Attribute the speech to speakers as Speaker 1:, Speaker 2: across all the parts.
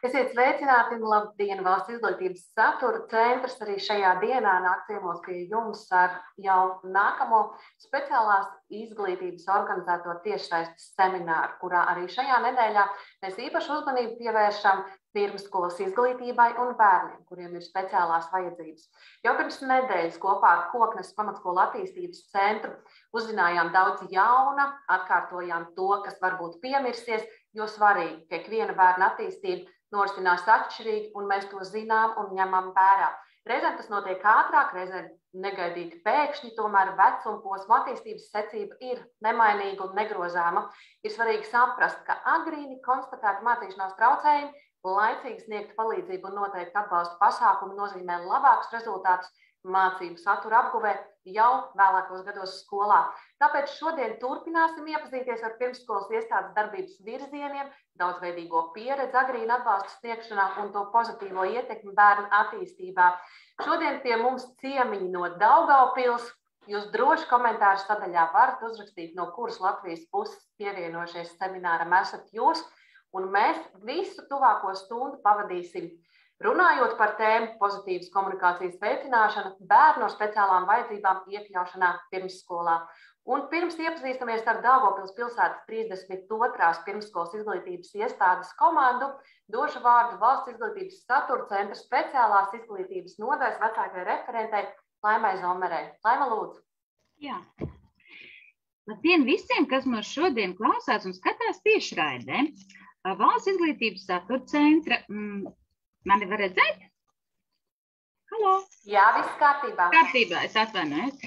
Speaker 1: Esiet sveicināti un labdien! Valsts izglītības satura centrs arī šajā dienā nāk ciemos pie jums ar jau nākamo speciālās izglītības organizēto tiešsaistes semināru, kurā arī šajā nedēļā mēs īpašu uzmanību pievēršam pirmsskolas izglītībai un bērniem, kuriem ir speciālās vajadzības. Jau pirms nedēļas kopā ar Koknes pamatskolu attīstības centru uzzinājām daudz jauna, atkārtojām to, kas varbūt piemirsies, jo svarīgi, ka ikviena bērna attīstība norisinās atšķirīgi, un mēs to zinām un ņemam vērā. Reizēm tas notiek ātrāk, reizēm negaidīti pēkšņi, tomēr vecuma posma attīstības secība ir nemainīga un negrozāma. Ir svarīgi saprast, ka agrīni konstatēti mācīšanās traucējumi, laicīgi sniegt palīdzību un noteikti atbalsta pasākumu nozīmē labākus rezultātus mācību satura apguvē jau vēlākos gados skolā. Tāpēc šodien turpināsim iepazīties ar pirmsskolas iestādes darbības virzieniem, daudzveidīgo pieredzi agrīna atbalsta sniegšanā un to pozitīvo ietekmi bērnu attīstībā. Šodien pie mums ciemiņi no Daugavpils. Jūs droši komentāru sadaļā varat uzrakstīt, no kuras Latvijas puses pievienojušies semināram esat jūs, un mēs visu tuvāko stundu pavadīsim runājot par tēmu pozitīvas komunikācijas veicināšana, bērnu ar speciālām vajadzībām iekļaušanā pirmsskolā. Un pirms iepazīstamies ar Daugavpils pilsētas 32. pirmsskolas izglītības iestādes komandu, došu vārdu Valsts izglītības satura centra speciālās izglītības nodaļas vecākajai referentei Laimai Zomerei. Laima, lūdzu.
Speaker 2: Jā. Labdien visiem, kas mūs šodien klausās un skatās tiešraidē. Valsts izglītības satura centra. Mani var redzēt? Halo?
Speaker 1: Jā, viss kārtībā.
Speaker 2: Kārtībā, es atvainojos.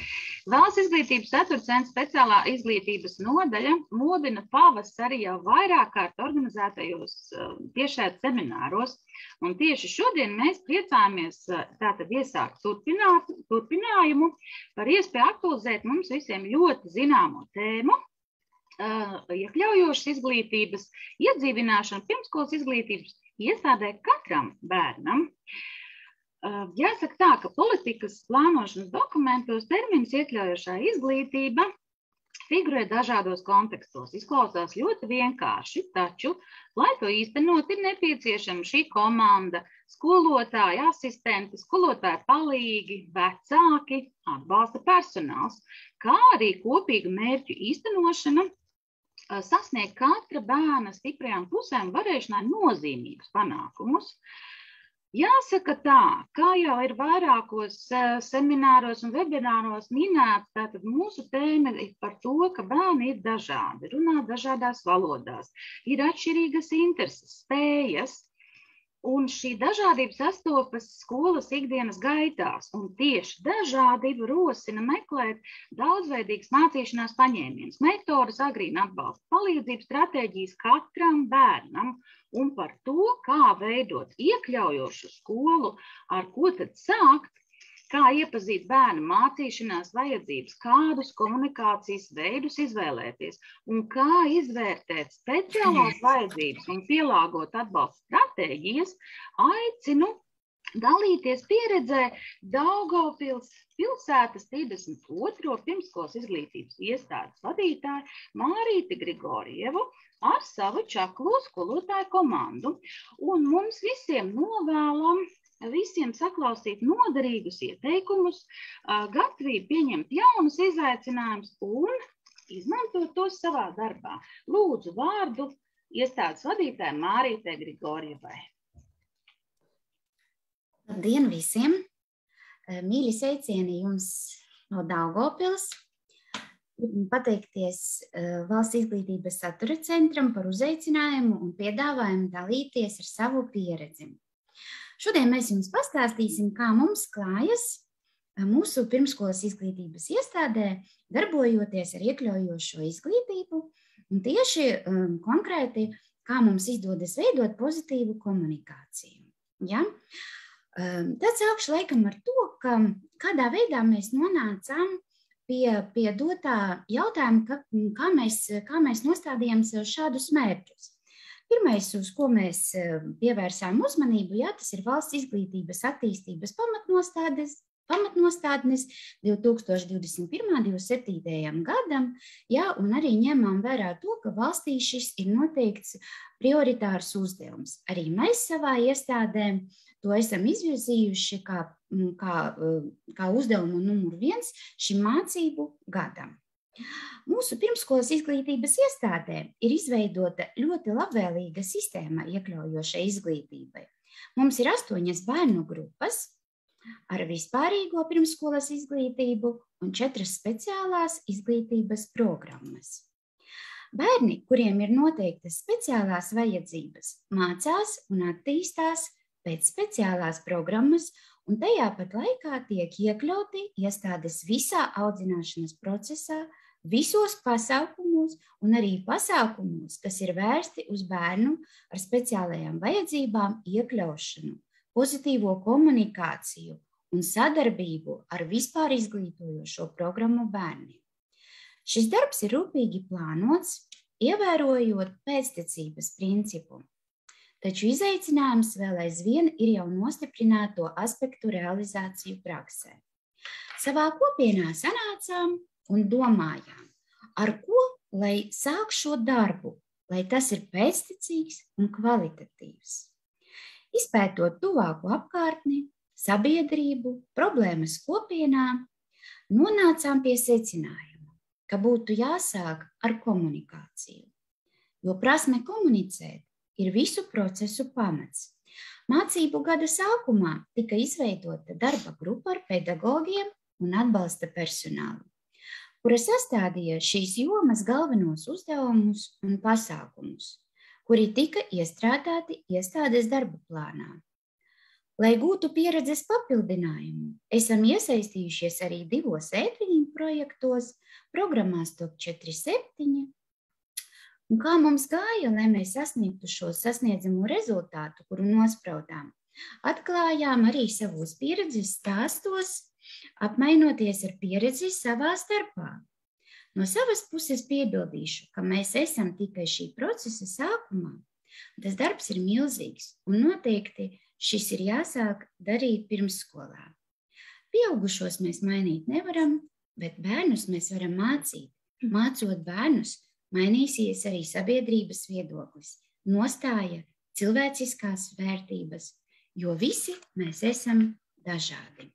Speaker 2: Valsts izglītības satura centra speciālā izglītības nodaļa modina pavasarī jau vairāk kārt organizētajos tiešsaistes semināros. Un tieši šodien mēs priecājamies tātad iesākt turpinājumu par iespēju aktualizēt mums visiem ļoti zināmo tēmu, iekļaujošas izglītības iedzīvināšanu pirmsskolas izglītības iestādē katram bērnam. Jāsaka tā, ka politikas plānošanas dokumentos termins iekļaujošā izglītība figurē dažādos kontekstos. Izklausās ļoti vienkārši, taču, lai to īstenot, ir nepieciešama šī komanda, skolotāji, asistenti, skolotāji palīgi, vecāki, atbalsta personāls, kā arī kopīga mērķu īstenošana, sasniegt katra bērna stiprajām pusēm varēšanai nozīmīgus panākumus. Jāsaka tā, kā jau ir vairākos semināros un webināros minēts, tātad mūsu tēma ir par to, ka bērni ir dažādi, runā dažādās valodās, ir atšķirīgas intereses, spējas, un šī dažādība sastopas skolas ikdienas gaitās, un tieši dažādība rosina meklēt daudzveidīgas mācīšanās paņēmienus, metodas, agrīna atbalsta palīdzības stratēģijas katram bērnam, un par to, kā veidot iekļaujošu skolu, ar ko tad sākt, kā iepazīt bērnu mācīšanās vajadzības, kādus komunikācijas veidus izvēlēties un kā izvērtēt speciālās vajadzības un pielāgot atbalsta stratēģijas, aicinu dalīties pieredzē Daugavpils pilsētas 32. pirmsskolas izglītības iestādes vadītāju Mārīti Grigorievu ar savu čaklo skolotāju komandu. Un mums visiem novēlam visiem saklausīt noderīgus ieteikumus, gatavību pieņemt jaunus izaicinājumus un izmantot tos savā darbā. Lūdzu vārdu iestādes vadītājai Mārītei Grigorievai.
Speaker 3: Labdien visiem! Mīļi sveicieni jums no Daugavpils. Pateikties Valsts izglītības satura centram par uzaicinājumu un piedāvājumu dalīties ar savu pieredzi. Šodien mēs jums pastāstīsim, kā mums klājas mūsu pirmsskolas izglītības iestādē, darbojoties ar iekļaujošo izglītību un tieši konkrēti, kā mums izdodas veidot pozitīvu komunikāciju. Ja? Tad sākšu laikam ar to, ka kādā veidā mēs nonācām pie dotā jautājuma, kā mēs nostādījām sev šādus mērķus. Pirmais, uz ko mēs pievērsām uzmanību, tas ir valsts izglītības attīstības pamatnostādnes pamatnostādnes 2021.–2027. gadam, jā, un arī ņemām vērā to, ka valstī šis ir noteikts prioritārs uzdevums. Arī mēs savā iestādē to esam izvirzījuši kā uzdevumu numur 1 šim mācību gadam. Mūsu pirmskolas izglītības iestādē ir izveidota ļoti labvēlīga sistēma iekļaujošai izglītībai. Mums ir 8 bērnu grupas ar vispārīgo pirmskolas izglītību un 4 speciālās izglītības programmas. Bērni, kuriem ir noteiktas speciālās vajadzības, mācās un attīstās pēc speciālās programmas, un tajā pat laikā tiek iekļauti iestādes visā audzināšanas procesā, visos pasākumos un arī pasākumos, kas ir vērsti uz bērnu ar speciālajām vajadzībām iekļaušanu, pozitīvo komunikāciju un sadarbību ar vispār izglītojošo programmu bērniem. Šis darbs ir rūpīgi plānots, ievērojot pēctecības principu, taču izaicinājums vēl aizvien ir jau nostiprināt to aspektu realizāciju praksē. Savā kopienā sanācām un domājām, ar ko lai sāk šo darbu, lai tas ir pēctecīgs un kvalitatīvs. Izpētot tuvāko apkārtni, sabiedrību, problēmas kopienā, nonācām pie secinājuma, ka būtu jāsāk ar komunikāciju, jo prasme komunicēt ir visu procesu pamats. Mācību gada sākumā tika izveidota darba grupa ar pedagogiem un atbalsta personālu, kura sastādīja šīs jomas galvenos uzdevumus un pasākumus, kuri tika iestrādāti iestādes darba plānā. Lai gūtu pieredzes papildinājumu, esam iesaistījušies arī 2 e-training projektos, programmās Top 47. Un kā mums gāja, lai mēs sasniegtu šo sasniedzamo rezultātu, kuru nospraudām, atklājām arī savos pieredzes stāstos, apmainoties ar pieredzi savā starpā. No savas puses piebildīšu, ka mēs esam tikai šī procesa sākumā. Tas darbs ir milzīgs un noteikti šis ir jāsāk darīt pirmsskolā. Pieaugušos mēs mainīt nevaram, bet bērnus mēs varam mācīt. Mācot bērnus, mainīsies arī sabiedrības viedoklis, nostāja, cilvēciskās vērtības, jo visi mēs esam dažādi.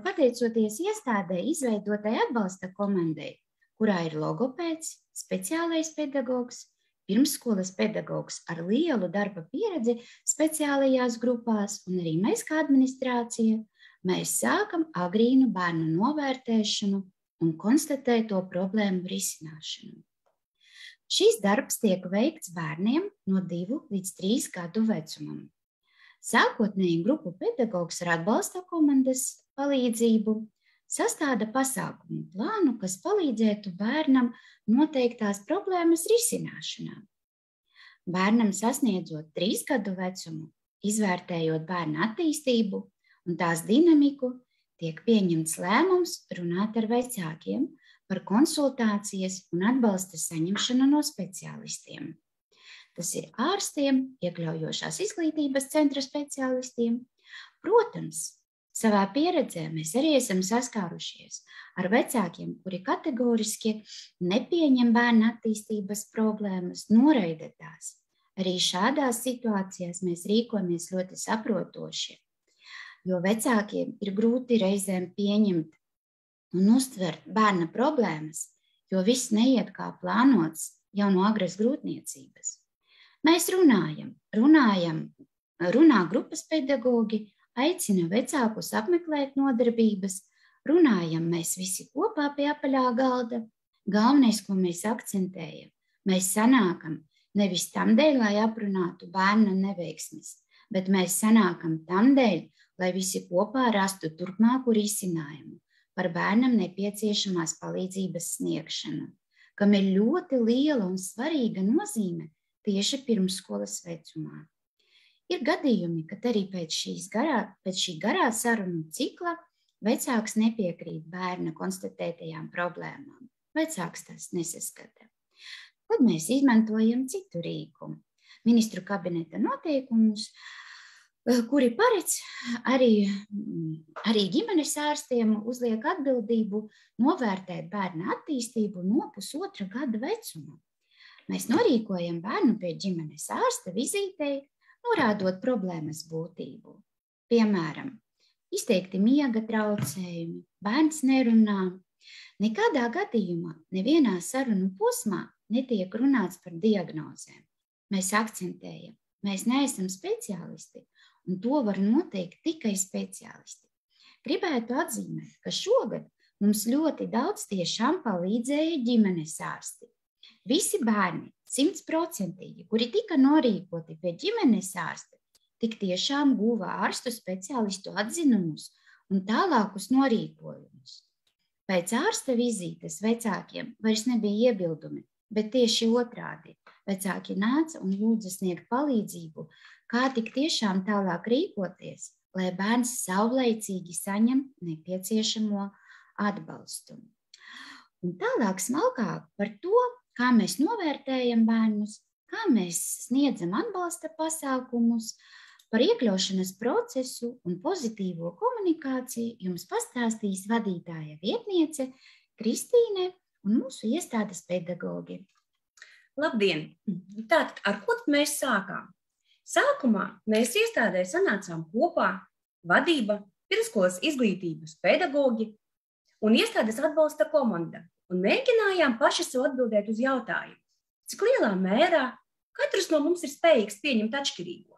Speaker 3: Pateicoties iestādē izveidotai atbalsta komandai, kurā ir logopēds, speciālais pedagogs, pirmsskolas pedagogs ar lielu darba pieredzi speciālajās grupās un arī mēs kā administrācija, mēs sākam agrīnu bērnu novērtēšanu un konstatēto problēmu risināšanu. Šis darbs tiek veikts bērniem no 2 līdz 3 gadu vecumam. Sākotnēji grupu pedagogs ar atbalsta komandas palīdzību sastāda pasākumu plānu, kas palīdzētu bērnam noteiktās problēmas risināšanā. Bērnam sasniedzot 3 gadu vecumu, izvērtējot bērna attīstību un tās dinamiku, tiek pieņemts lēmums runāt ar vecākiem par konsultācijas un atbalsta saņemšanu no speciālistiem. Tas ir ārstiem, iekļaujošās izglītības centra speciālistiem. Protams, savā pieredzē mēs arī esam saskārušies ar vecākiem, kuri kategoriski nepieņem bērna attīstības problēmas, noraida tās. Arī šādās situācijās mēs rīkojamies ļoti saprotoši, jo vecākiem ir grūti reizēm pieņemt un uztvert bērna problēmas, jo viss neiet kā plānots jau no agras grūtniecības. Mēs runā grupas pedagogi, aicina vecākus apmeklēt nodarbības, runājam mēs visi kopā pie apaļā galda. Galvenais, ko mēs akcentējam, mēs sanākam nevis tam dēļ, lai aprunātu bērna neveiksmes, bet mēs sanākam tam dēļ, lai visi kopā rastu turpmāku risinājumu par bērnam nepieciešamās palīdzības sniegšanu, kam ir ļoti liela un svarīga nozīme tieši pirmsskolas vecumā. Ir gadījumi, kad arī pēc šī garā sarunu cikla vecāks nepiekrīt bērna konstatētajām problēmām. Vecāks tās nesaskata. Tad mēs izmantojam citu rīku. ministru kabineta noteikumus, kuri paredz arī ģimenes ārstiem uzliek atbildību novērtēt bērna attīstību no 1,5 gada vecuma. Mēs norīkojam bērnu pie ģimenes ārsta vizītei, norādot problēmas būtību. Piemēram, izteikti miega traucējumi, bērns nerunā. Nekādā gadījumā, nevienā sarunu posmā netiek runāts par diagnozēm. Mēs akcentējam, mēs neesam speciālisti, un to var noteikt tikai speciālisti. Gribētu atzīmēt, ka šogad mums ļoti daudz tiešām palīdzēja ģimenes ārsti. Visi bērni, 100%, kuri tika norīkoti pie ģimenes ārsta, tik tiešām guva ārstu speciālistu atzinumus un tālākus norīkojumus. Pēc ārsta vizītes vecākiem vairs nebija iebildumi, bet tieši otrādi. Vecāki nāca un lūdza sniegt palīdzību, kā tik tiešām tālāk rīkoties, lai bērns savlaicīgi saņem nepieciešamo atbalstu. Un tālāk smalkāk par to, kā mēs novērtējam bērnus, kā mēs sniedzam atbalsta pasākumus, par iekļaušanas procesu un pozitīvo komunikāciju jums pastāstīs vadītāja vietniece Kristīne un mūsu iestādes pedagogi.
Speaker 4: Labdien! Tātad, ar ko mēs sākām? Sākumā mēs iestādē sanācām kopā vadība, pirmskolas izglītības pedagogi un iestādes atbalsta komanda un mēģinājām paši sev atbildēt uz jautājumu, cik lielā mērā katrs no mums ir spējīgs pieņemt atšķirīgo.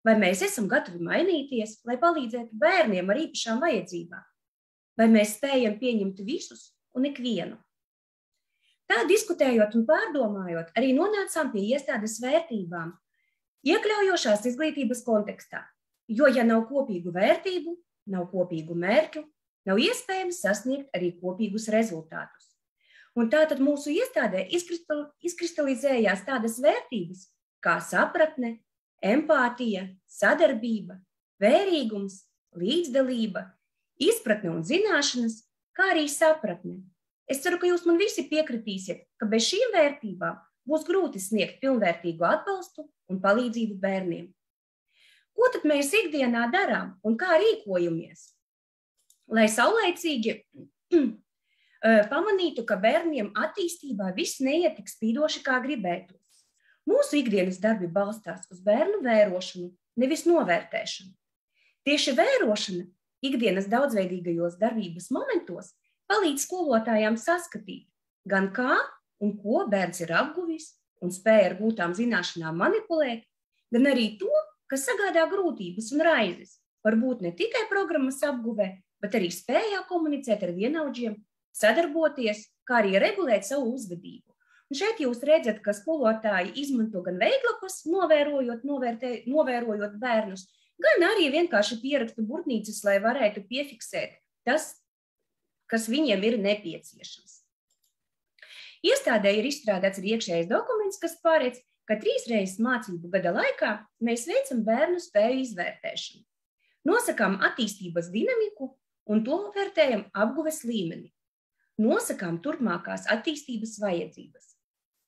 Speaker 4: Vai mēs esam gatavi mainīties, lai palīdzētu bērniem ar īpašām vajadzībām? Vai mēs spējam pieņemt visus un ikvienu? Tā diskutējot un pārdomājot, arī nonācām pie iestādes vērtībām, iekļaujošās izglītības kontekstā, jo, ja nav kopīgu vērtību, nav kopīgu mērķu, nav iespējams sasniegt arī kopīgus rezultātus. Un tātad mūsu iestādē izkristalizējās tādas vērtības kā sapratne, empātija, sadarbība, vērīgums, līdzdalība, izpratne un zināšanas, kā arī sapratne. Es ceru, ka jūs man visi piekritīsiet, ka bez šīm vērtībām būs grūti sniegt pilnvērtīgu atbalstu un palīdzību bērniem. Ko tad mēs ikdienā darām un kā rīkojamies? Lai saulaicīgi pamanītu, ka bērniem attīstībā viss neiet tik spīdoši, kā gribētos. Mūsu ikdienas darbi balstās uz bērnu vērošanu, nevis novērtēšanu. Tieši vērošana ikdienas daudzveidīgajos darbības momentos palīdz skolotājām saskatīt, gan kā un ko bērns ir apguvis un spēja ar gūtām zināšanām manipulēt, gan arī to, kas sagādā grūtības un raizes, varbūt ne tikai programmas apguvē, bet arī spējā komunicēt ar vienaudžiem, sadarboties, kā arī regulēt savu uzvedību. Un šeit jūs redzat, ka skolotāji izmanto gan veidlapas, novērojot bērnus, gan arī vienkārši pierakstu burtnīcas, lai varētu piefiksēt tas, kas viņiem ir nepieciešams. Iestādē ir izstrādāts arī iekšējais dokuments, kas paredz, ka 3 reizes mācību gada laikā mēs veicam bērnu spēju izvērtēšanu. Nosakām attīstības dinamiku un to vērtējam apguves līmeni. Nosakām turpmākās attīstības vajadzības.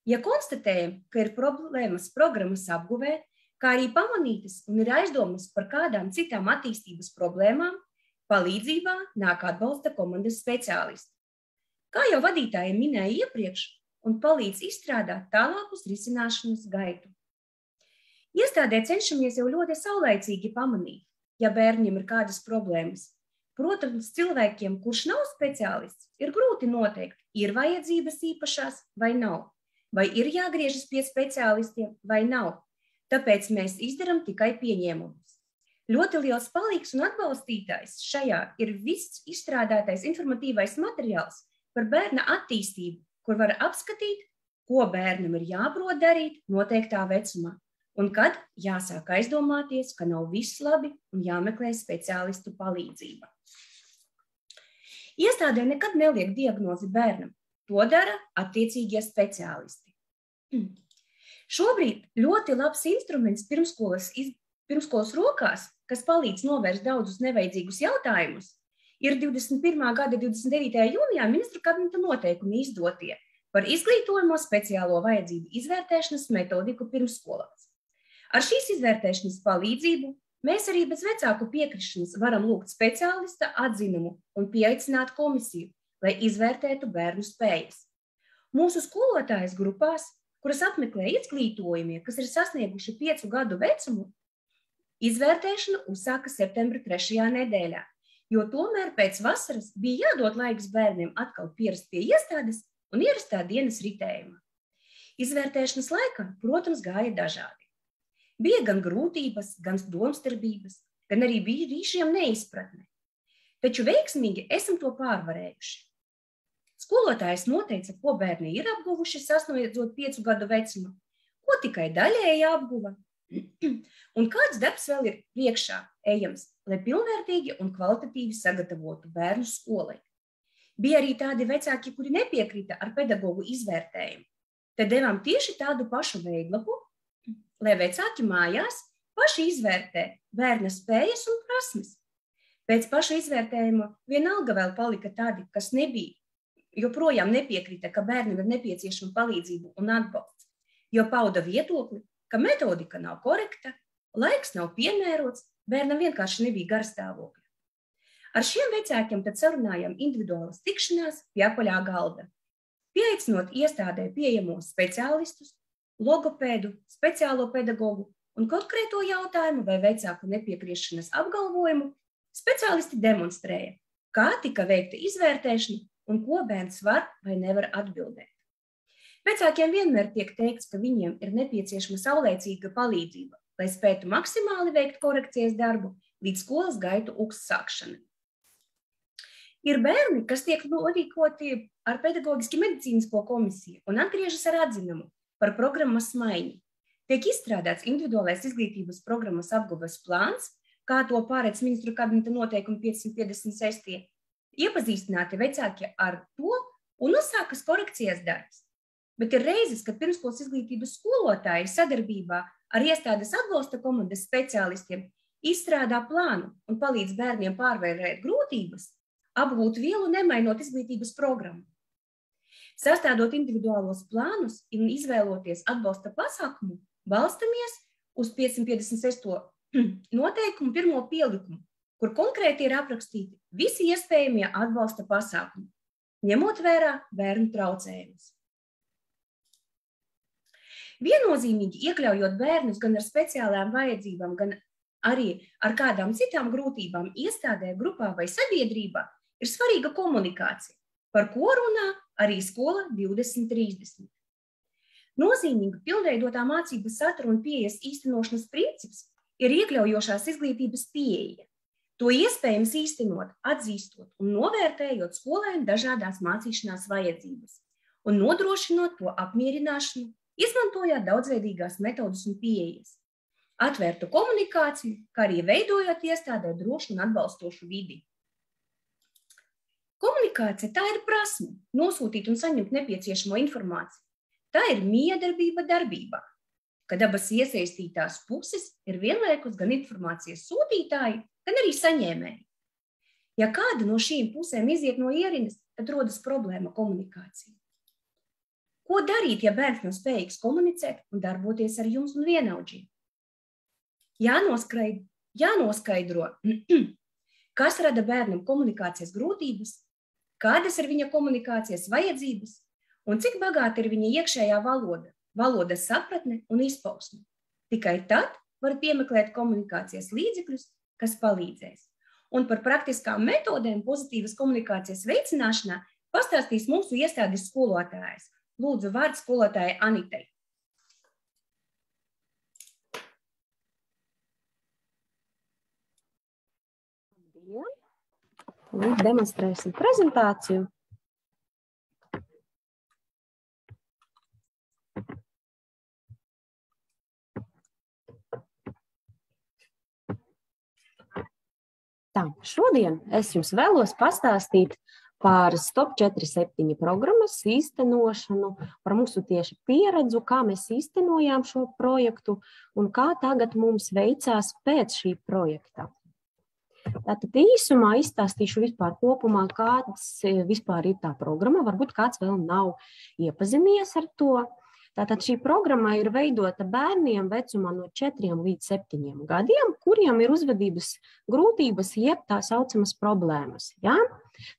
Speaker 4: Ja konstatējam, ka ir problēmas programmas apguvē, kā arī pamanītas un ir aizdomas par kādām citām attīstības problēmām, palīdzībā nāk atbalsta komandas speciālisti. Kā jau vadītāji minēja iepriekš, un palīdz izstrādāt tālākus risināšanas gaitu. Iestādē cenšamies jau ļoti saulaicīgi pamanīt, ja bērniem ir kādas problēmas. Protams, cilvēkiem, kurš nav speciālists, ir grūti noteikt, ir vajadzības īpašās vai nav. Vai ir jāgriežas pie speciālistiem vai nav. Tāpēc mēs izdaram tikai pieņēmumus. Ļoti liels palīgs un atbalstītājs šajā ir viss izstrādātais informatīvais materiāls par bērna attīstību, kur var apskatīt, ko bērnam ir jāprot darīt noteiktā vecumā, un kad jāsāk aizdomāties, ka nav viss labi un jāmeklē speciālistu palīdzība. Iestādē nekad neliek diagnozi bērnam. To dara attiecīgie speciālisti. Šobrīd ļoti labs instruments pirmskolas rokās, kas palīdz novērst daudzus nevajadzīgus jautājumus, ir 21. gada 29. jūnijā ministru kabineta noteikumi izdotie par izglītojamo speciālo vajadzību izvērtēšanas metodiku pirmskolās. Ar šīs izvērtēšanas palīdzību mēs arī bez vecāku piekrišanas varam lūgt speciālista atzinumu un pieaicināt komisiju, lai izvērtētu bērnu spējas. Mūsu skolotājas grupās, kuras apmeklē izglītojumie, kas ir sasnieguši 5 gadu vecumu, izvērtēšana uzsāka septembra 3. nedēļā, jo tomēr pēc vasaras bija jādod laiks bērniem atkal pierast pie iestādes un ierastā dienas ritējuma. Izvērtēšanas laikā, protams, gāja dažādi. Bija gan grūtības, gan domstarbības, gan arī bija rīšiem neizpratne. Taču veiksmīgi esam to pārvarējuši. Skolotājs noteica, ko bērni ir apguvuši sasniedzot 5 gadu vecumu, ko tikai daļēji apguva, un kāds darbs vēl ir priekšā ejams, lai pilnvērtīgi un kvalitatīvi sagatavotu bērnu skolai. Bija arī tādi vecāki, kuri nepiekrita ar pedagogu izvērtējumu. Tad devām tieši tādu pašu veidlapu, lai vecāki mājās paši izvērtē bērna spējas un prasmes. Pēc paša izvērtējuma vienalga vēl palika tādi, kas joprojām nepiekrita, ka bērnam ir nepieciešama palīdzība un atbalsts, jo pauda viedokli, ka metodika nav korekta, laiks nav piemērots, bērnam vienkārši nebija garstāvokļa. Ar šiem vecākiem tad sarunājam individuālas tikšanās pie apaļā galda, pieaicinot iestādē pieejamos speciālistus, logopēdu, speciālo pedagogu un konkrēto jautājumu vai vecāku nepiekrišanas apgalvojumu, speciālisti demonstrēja, kā tika veikta izvērtēšana un ko bērns var vai nevar atbildēt. Vecākiem vienmēr tiek teikts, ka viņiem ir nepieciešama saulēcīga palīdzība, lai spētu maksimāli veikt korekcijas darbu līdz skolas gaitu uzsākšanai. Ir bērni, kas tiek norīkoti ar pedagoģiski medicīnisko komisiju un atgriežas ar atzinumu par programmas maiņu. Tiek izstrādāts individuālais izglītības programmas apguves plāns, kā to pārēdz ministru kabineta noteikumi 556. Iepazīstināti vecāki ar to un uzsākas korekcijas darbs. Bet ir reizes, kad pirmskolas izglītības skolotāji sadarbībā ar iestādes atbalsta komandas speciālistiem izstrādā plānu un palīdz bērniem pārvarēt grūtības, apgūt vielu nemainot izglītības programmu. Sastādot individuālos plānus un izvēloties atbalsta pasākumu, balstamies uz 556. noteikumu 1. pielikumu, kur konkrēti ir aprakstīti visi iespējamie atbalsta pasākumi, ņemot vērā bērnu traucējumus. Viennozīmīgi iekļaujot bērnus gan ar speciālām vajadzībām, gan arī ar kādām citām grūtībām iestādē, grupā vai sabiedrībā, ir svarīga komunikācija, par ko runā arī skola 2030. Nozīmīga pilnveidotā mācības satura un pieejas īstenošanas princips ir iekļaujošās izglītības pieeja. To iespējams īstenot, atzīstot un novērtējot skolēnu dažādās mācīšanās vajadzības un nodrošinot to apmierināšanu, izmantojot daudzveidīgās metodas un pieejas, atvērtu komunikāciju, kā arī veidojot iestādē drošu un atbalstošu vidi. Komunikācija tā ir prasme nosūtīt un saņemt nepieciešamo informāciju. Tā ir miedarbība darbībā, kad abas iesaistītās puses ir vienlaikus gan informācijas sūtītāji, gan arī saņēmēji. Ja kāda no šīm pusēm iziet no ierindas, tad rodas problēma komunikācija. Ko darīt, ja bērns nav spējīgs komunicēt un darboties ar jums un vienaudžiem? Jānoskaidro, kas rada bērnam komunikācijas grūtības, kādas ir viņa komunikācijas vajadzības un cik bagāta ir viņa iekšējā valoda, valodas sapratne un izpausme. Tikai tad var piemeklēt komunikācijas līdzekļus, kas palīdzēs. Un par praktiskām metodēm pozitīvas komunikācijas veicināšanā pastāstīs mūsu iestādes skolotājs. Lūdzu, vārds skolotājai Anitai.
Speaker 5: Labdien! Demonstrēsim prezentāciju. Tā, šodien es jums vēlos pastāstīt par Stop 47 programmas īstenošanu, par mūsu tieši pieredzu, kā mēs īstenojām šo projektu un kā tagad mums veicās pēc šī projekta. Tātad īsumā izstāstīšu vispār kopumā, kāds vispār ir tā programma, varbūt kāds vēl nav iepazinies ar to. Tātad šī programma ir veidota bērniem vecumā no 4 līdz 7 gadiem, kuriem ir uzvedības grūtības, jeb tā saucamas problēmas. Ja?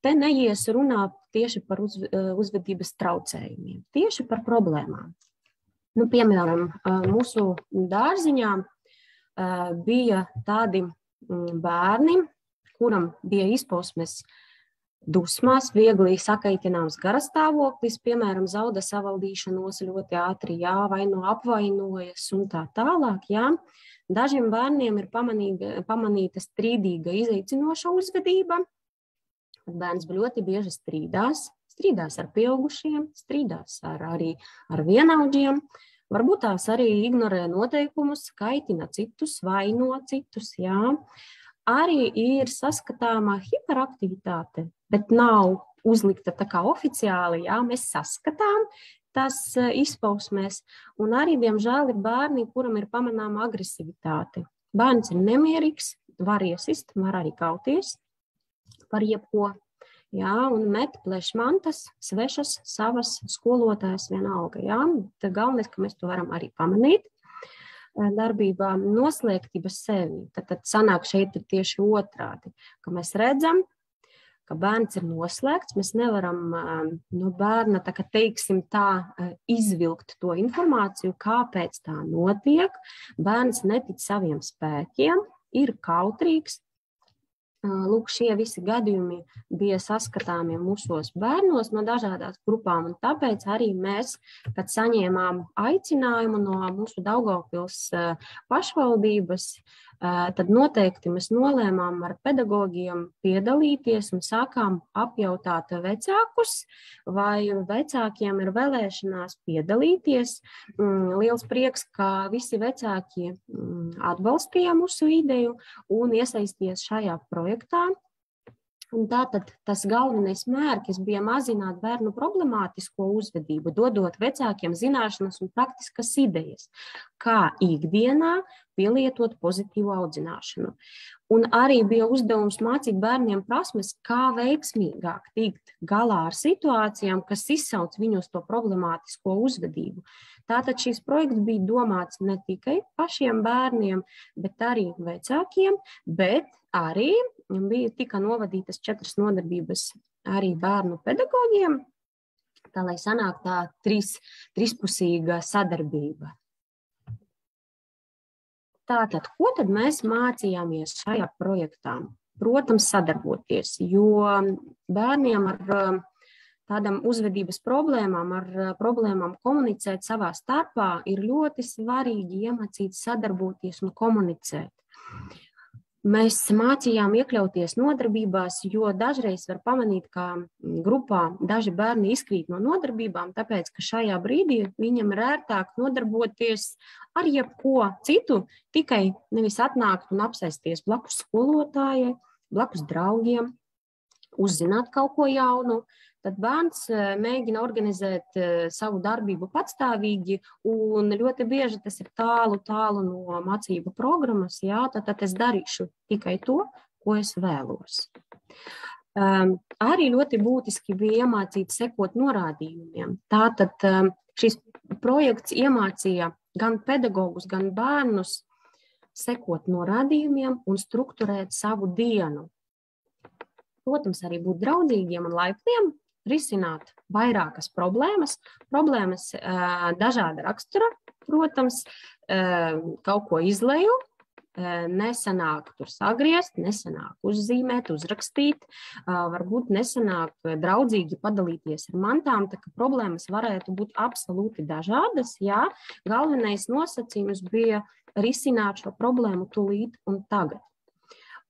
Speaker 5: Te neies runā tieši par uzvedības traucējumiem, tieši par problēmām. Nu, piemēram, mūsu dārziņā bija tādi bērni, kuram bija izpausmes dusmās, viegli sakaitināms garastāvoklis, piemēram, zauda savaldīšanos ļoti ātri, jā, vai no apvainojas un tā tālāk, jā. Dažiem bērniem ir pamanīta strīdīga, izaicinoša uzvedība. Bērns ļoti bieži strīdās ar pieaugušiem, strīdās arī ar vienaudžiem. Varbūt tās arī ignorē noteikumus, kaitina citus, vaino citus, jā. Arī ir saskatāma hiperaktivitāte, bet nav uzlikta tā kā oficiāli, jā, mēs saskatām tas izpausmēs, un arī, diemžēl, ir bērni, kuram ir pamanāma agresivitāte. Bērns ir nemierīgs, var iesist, var arī kauties par jebko, jā, un met plēš mantas, svešas, savas, skolotājs vienalga, jā. Tad galvenais, ka mēs to varam arī pamanīt. Darbībā noslēgtība sevi. Tad sanāk šeit ir tieši otrādi, ka mēs redzam, ka bērns ir noslēgts, mēs nevaram no bērna, tā kā teiksim tā, izvilkt to informāciju, kāpēc tā notiek. Bērns netic saviem spēkiem, ir kautrīgs. Lūk, šie visi gadījumi bija saskatāmi mūsos bērnos no dažādās grupām, un tāpēc arī mēs, kad saņēmām aicinājumu no mūsu Daugavpils pašvaldības, tad noteikti mēs nolēmām ar pedagogiem piedalīties un sākām apjautāt vecākus, vai vecākiem ir vēlēšanās piedalīties. Liels prieks, ka visi vecāki atbalstīja mūsu ideju un iesaisties šajā projektā. Un tātad tas galvenais mērķis bija mazināt bērnu problemātisko uzvedību, dodot vecākiem zināšanas un praktiskas idejas, kā ikdienā pielietot pozitīvu audzināšanu. Un arī bija uzdevums mācīt bērniem prasmes, kā veiksmīgāk tikt galā ar situācijām, kas izsauc viņus to problemātisko uzvedību. Tātad šis projekts bija domāts ne tikai pašiem bērniem, bet arī vecākiem, bet arī tika novadītas 4 nodarbības arī bērnu pedagogiem, tā lai sanāk tā trispusīga sadarbība. Tātad, ko tad mēs mācījāmies šajā projektā? Protams, sadarboties, jo bērniem ar tādām uzvedības problēmām, ar problēmām komunicēt savā starpā ir ļoti svarīgi iemācīt sadarboties un komunicēt. Mēs mācījām iekļauties nodarbībās, jo dažreiz var pamanīt, ka grupā daži bērni izkrīt no nodarbībām, tāpēc, ka šajā brīdī viņam ir ērtāk nodarboties ar jebko citu, tikai nevis atnākt un apsēsties blakus skolotājai, blakus draugiem, uzzināt kaut ko jaunu. Tad bērns mēģina organizēt savu darbību patstāvīgi, un ļoti bieži tas ir tālu no mācību programmas, jā, tad es darīšu tikai to, ko es vēlos. Arī ļoti būtiski bija iemācīt sekot norādījumiem. Tātad šis projekts iemācīja gan pedagogus, gan bērnus sekot norādījumiem un strukturēt savu dienu. Protams, arī būt draudzīgiem un laipniem, risināt vairākas problēmas dažāda rakstura, protams, kaut ko izleju, nesanāk tur sagriezt, nesanāk uzzīmēt, uzrakstīt, varbūt nesanāk draudzīgi padalīties ar mantām, tā ka problēmas varētu būt absolūti dažādas, jā. Galvenais nosacījums bija risināt šo problēmu tūlīt un tagad.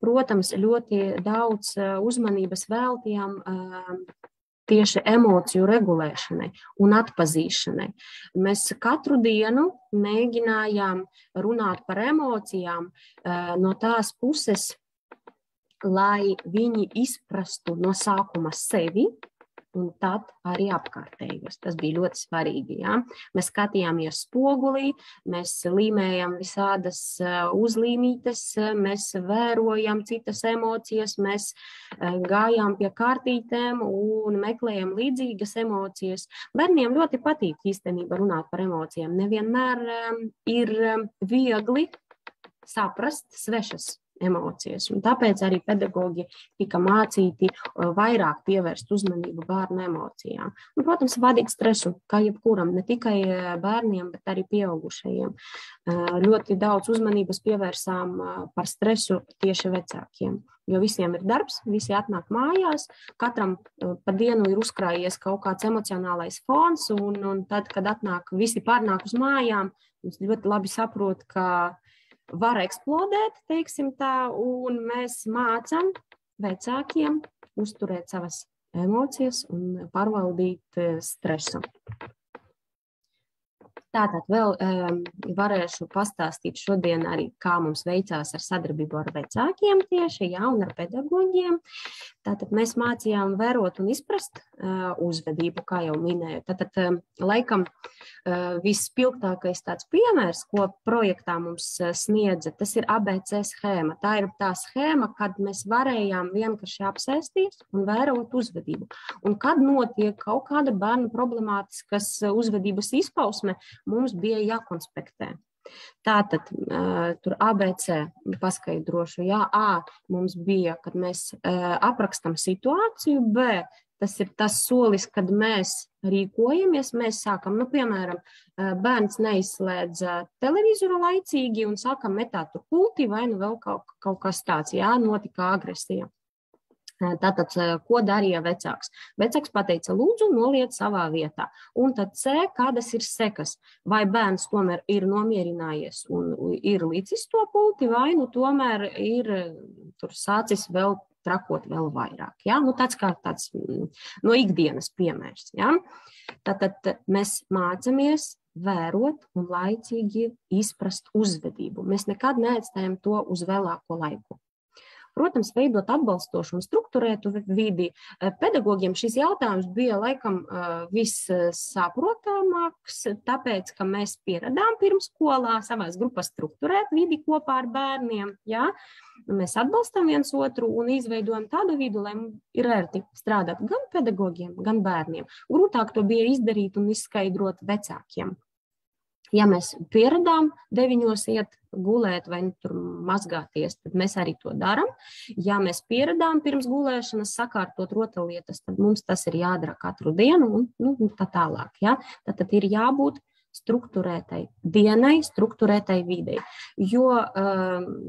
Speaker 5: Protams, ļoti daudz uzmanības veltījām tieši emociju regulēšanai un atpazīšanai. Mēs katru dienu mēģinājām runāt par emocijām no tās puses, lai viņi izprastu no sākuma sevi, un tad arī apkārtējos. Tas bija ļoti svarīgi. Ja? Mēs skatījāmies spogulī, mēs līmējam visādas uzlīmītes, mēs vērojam citas emocijas, mēs gājām pie kārtītēm un meklējam līdzīgas emocijas. Bērniem ļoti patīk īstenībā runāt par emocijām. Nevienmēr ir viegli saprast svešas emocijas. Un tāpēc arī pedagoģi tika mācīti vairāk pievērst uzmanību bērnu emocijām. Un, protams, vadīt stresu, kā jebkuram, ne tikai bērniem, bet arī pieaugušajiem. Ļoti daudz uzmanības pievērsām par stresu tieši vecākiem. Jo visiem ir darbs, visi atnāk mājās, katram pa dienu ir uzkrājies kaut kāds emocionālais fons, un tad, kad visi pārnāk uz mājām, mums ļoti labi saprot, ka var eksplodēt, teiksim tā, un mēs mācām vecākiem uzturēt savas emocijas un pārvaldīt stresu. Tātad vēl varēšu pastāstīt šodien arī, kā mums veicās ar sadarbību ar vecākiem tieši, ja, un ar pedagoģiem. Tātad mēs mācījām vērot un izprast uzvedību, kā jau minēju. Tātad laikam vispilgtākais tāds piemērs, ko projektā mums sniedza, tas ir ABC schēma. Tā ir tā schēma, kad mēs varējām vienkārši apsēsties un vērot uzvedību. Un kad notiek kaut kāda bērnu problemātiskas uzvedības izpausme, mums bija jākonspektē. Tātad tur ABC paskaidrošu, jā, A mums bija, kad mēs aprakstam situāciju, B tas ir tas solis, kad mēs rīkojamies, mēs sākam, piemēram, bērns neizslēdz televizoru laicīgi un sākam metāt tur pulti vai vēl kaut kas tāds, jā, notika agresija. Tātad, ko darīja vecāks? Vecāks pateica, lūdzu, noliec savā vietā. Un tad C, kādas ir sekas? Vai bērns tomēr ir nomierinājies un ir līdzis to pulti, vai tomēr ir tur sācis vēl trakot vēl vairāk. Ja? Tāds kā tāds no ikdienas piemērs. Ja? Tātad mēs mācāmies vērot un laicīgi izprast uzvedību. Mēs nekad neatstājam to uz vēlāko laiku. Protams, veidot atbalstošu un strukturētu vidi. Pedagogiem šis jautājums bija laikam vissaprotamāks, tāpēc, ka mēs pieradām pirmsskolā savās grupās strukturēt vidi kopā ar bērniem. Ja? Mēs atbalstam viens otru un izveidojam tādu vidu, lai ir ērti strādāt gan pedagogiem, gan bērniem. Grūtāk to bija izdarīt un izskaidrot vecākiem. Ja mēs pieradām 9 iet gulēt vai tur mazgāties, tad mēs arī to darām. Ja mēs pieradām pirms gulēšanas sakārtot rotaļlietas, tad mums tas ir jādara katru dienu un tā tālāk. Ja? Tad ir jābūt strukturētai dienai, strukturētai videi. Jo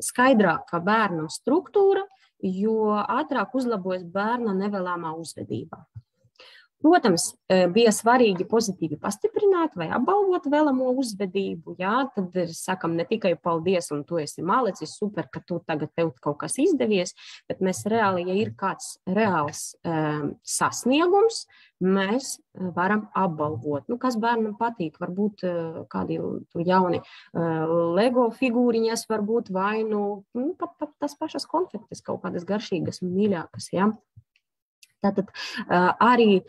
Speaker 5: skaidrāka bērna struktūra, jo ātrāk uzlabojas bērna nevēlamā uzvedība. Protams, bija svarīgi pozitīvi pastiprināt vai apbalvot vēlamo uzvedību. Jā, tad sakam ne tikai paldies, un tu esi malicis, super, ka tu tagad tev kaut kas izdevies, bet mēs reāli, ja ir kāds reāls sasniegums, mēs varam apbalvot. Kas bērnam patīk, varbūt kādi jauni Lego figūriņas, varbūt vai pat tas pašas konfektes, kaut kādas garšīgas un mīļākas, jā. Tātad arī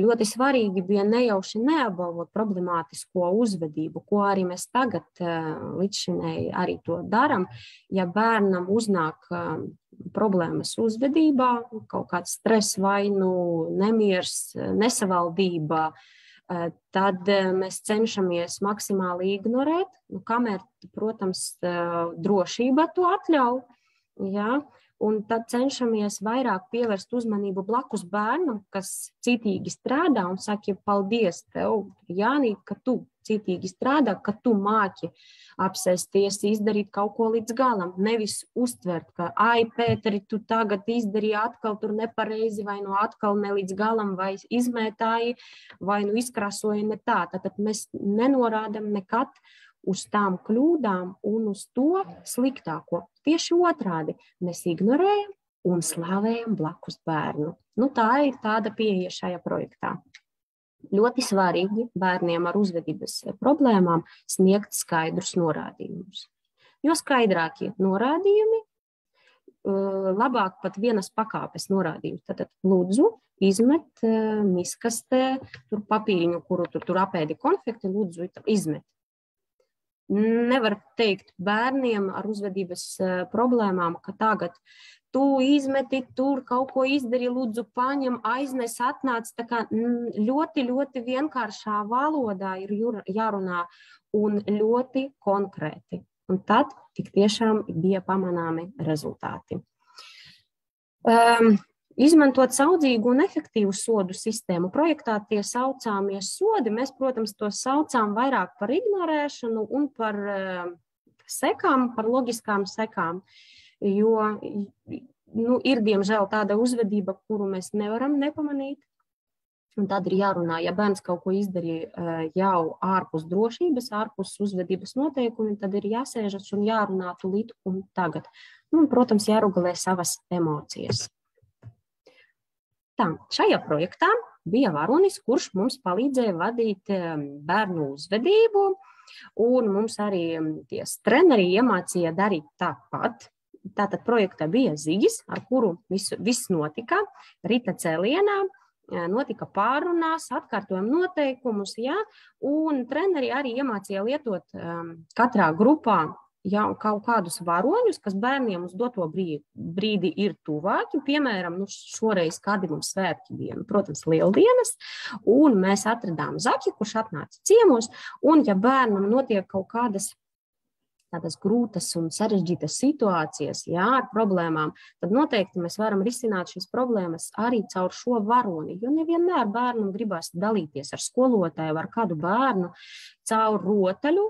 Speaker 5: ļoti svarīgi bija nejauši neapbalvot problemātisko uzvedību, ko arī mēs tagad līdzšinēji arī to daram. Ja bērnam uznāk problēmas uzvedībā, kaut kāds stress vai nemiers, nesavaldība, tad mēs cenšamies maksimāli ignorēt, kamēr, protams, drošība to atļauj. Ja? Un tad cenšamies vairāk pievērst uzmanību blakus bērnam, kas citīgi strādā un saka, paldies tev, Jānī, ka tu citīgi strādā, ka tu māki apsēsties, izdarīt kaut ko līdz galam. Nevis uztvert, ka, Pēteri, tu tagad izdarīji atkal tur nepareizi, vai atkal ne līdz galam, vai izmētāji, vai izkrāsoji ne tā. Tātad mēs nenorādam nekad uz tām kļūdām un uz to sliktāko. Tieši otrādi, mēs ignorējam un slavējam blakus bērnu. Tā ir tāda pieeja šajā projektā. Ļoti svarīgi bērniem ar uzvedības problēmām sniegt skaidrus norādījumus. Jo skaidrākie norādījumi, labāk pat vienas pakāpes norādījums. Tad lūdzu izmet miskastē tur papīriņu, kuru tur apēdi konfekti, lūdzu izmet. Nevar teikt bērniem ar uzvedības problēmām, ka tagad tu izmeti, tur kaut ko izdari, lūdzu paņem, aiznes, atnāc. Tā kā ļoti, ļoti vienkāršā valodā ir jārunā un ļoti konkrēti. Un tad tik tiešām bija pamanāmi rezultāti. Izmantot saudzīgu un efektīvu sodu sistēmu. Projektā tie saucāmies sodi. Mēs, protams, to saucām vairāk par ignorēšanu un par sekām, par loģiskām sekām, jo ir, diemžēl, tāda uzvedība, kuru mēs nevaram nepamanīt. Un tad ir jārunā, ja bērns kaut ko izdarīja jau ārpus drošības, ārpus uzvedības noteikumiem, tad ir jāsēžas un jārunā tūlīt un tagad. Un, protams, jāregulē savas emocijas. Tā, šajā projektā bija varonis, kurš mums palīdzēja vadīt bērnu uzvedību, un mums arī treneri iemācīja darīt tāpat. Tātad projektā bija Zigis, ar kuru viss notika rīta cēlienā. Notika pārunās, atkārtojam noteikumus, ja? Un treneri arī iemācīja lietot katrā grupā kaut kādus varoņus, kas bērniem uz doto brīdi ir tuvāki. Piemēram, šoreiz kādi mums svētki bija, protams, lieldienas, un mēs atradām Zaki, kurš atnāca ciemos, un ja bērnam notiek kaut kādas tādas grūtas un sarežģītas situācijas, ar problēmām, tad noteikti mēs varam risināt šīs problēmas arī caur šo varoni, jo nevienmēr bērnam gribas dalīties ar skolotāju, ar kādu bērnu, caur rotaļu,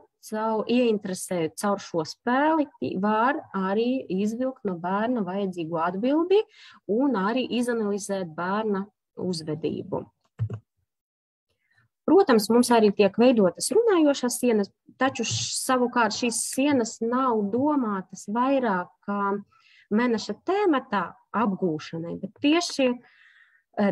Speaker 5: ieinteresējot caur šo spēli, var arī izvilkt no bērna vajadzīgu atbildi un arī izanalizēt bērna uzvedību. Protams, mums arī tiek veidotas runājošās sienas, taču savukārt šīs sienas nav domātas vairāk kā mēneša tēmatā apgūšanai, bet tieši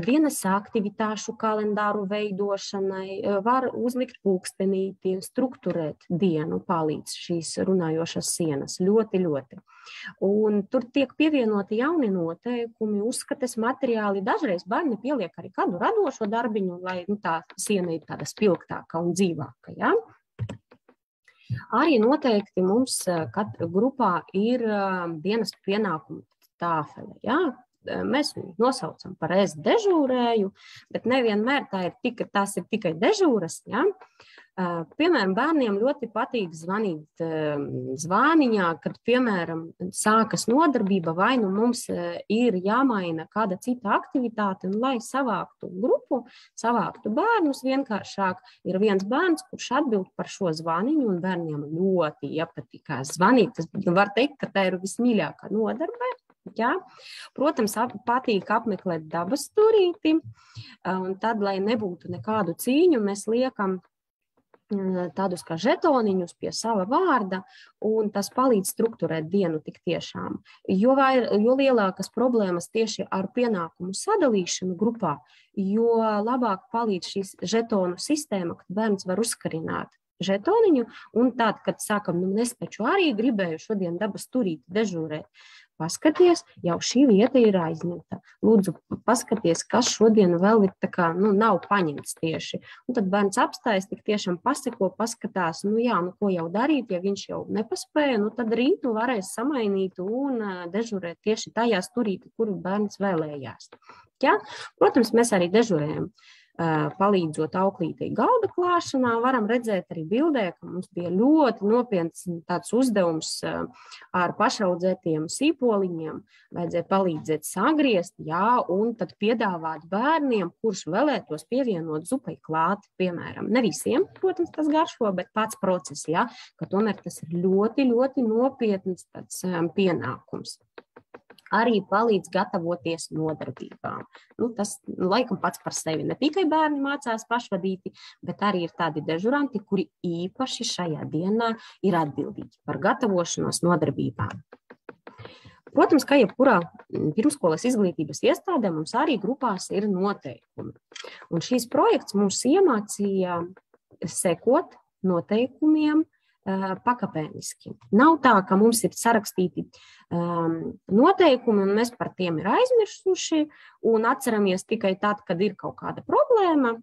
Speaker 5: dienas aktivitāšu kalendāru veidošanai, var uzlikt pulkstenīti, strukturēt dienu, palīdz šīs runājošās sienas ļoti, ļoti. Un tur tiek pievienoti jauni noteikumi, uzskates materiāli. Dažreiz bērni pieliek arī kādu radošo darbiņu, lai tā siena ir tāda spilgtāka un dzīvāka. Ja? Arī noteikti mums grupā ir dienas pienākumu tāfele. Ja? Mēs viņu nosaucam par dežūrēju, bet nevienmēr tās ir tikai dežūras. Ja? Piemēram, bērniem ļoti patīk zvanīt zvāniņā, kad, piemēram, sākas nodarbība vai mums ir jāmaina kāda cita aktivitāte, un lai savāktu grupu, savāktu bērnus vienkāršāk, ir viens bērns, kurš atbild par šo zvaniņu, un bērniem ļoti iepatikās zvanīt. Tas var teikt, ka tā ir vismīļākā nodarbe. Ja? Protams, patīk apmeklēt dabas turīti, un tad, lai nebūtu nekādu cīņu, mēs liekam tādus kā žetoniņus pie sava vārda, un tas palīdz strukturēt dienu tik tiešām. Jo lielākas problēmas tieši ar pienākumu sadalīšanu grupā, jo labāk palīdz šīs žetonu sistēma, kad bērns var uzkarināt žetoniņu, un tad, kad sākam, es taču arī gribēju šodien dabas turīti dežūrēt, paskaties, jau šī vieta ir aizņemta. Lūdzu, paskaties, kas šodien vēl ir nav paņemts tieši. Un tad bērns apstājas, tik tiešām paseko, paskatās, ko jau darīt, ja viņš jau nepaspēja, tad rītu varēs samainīt un dežurēt tieši tajā turīti, kuru bērns vēlējās. Ja? Protams, mēs arī dežurējam. Palīdzot auklītei galda klāšanā, varam redzēt arī bildē, ka mums bija ļoti nopietns tāds uzdevums ar pašaudzētiem sīpoliņiem. Vajadzēja palīdzēt sagriezt, un tad piedāvāt bērniem, kurš vēlētos pievienot zupai klāt, piemēram. Ne visiem, protams, tas garšo, bet pats process, ka tomēr tas ir ļoti, ļoti nopietns tāds pienākums. Arī palīdz gatavoties nodarbībām. Tas laikam pats par sevi. Ne tikai bērni mācās pašvadīti, bet arī ir tādi dežuranti, kuri īpaši šajā dienā ir atbildīgi par gatavošanos nodarbībām. Protams, kā jebkurā pirmskolas izglītības iestādē, mums arī grupās ir noteikumi. Un šīs projekts mums iemācīja sekot noteikumiem, pakāpeniski. Nav tā, ka mums ir sarakstīti noteikumi un mēs par tiem ir aizmirsuši un atceramies tikai tad, kad ir kaut kāda problēma.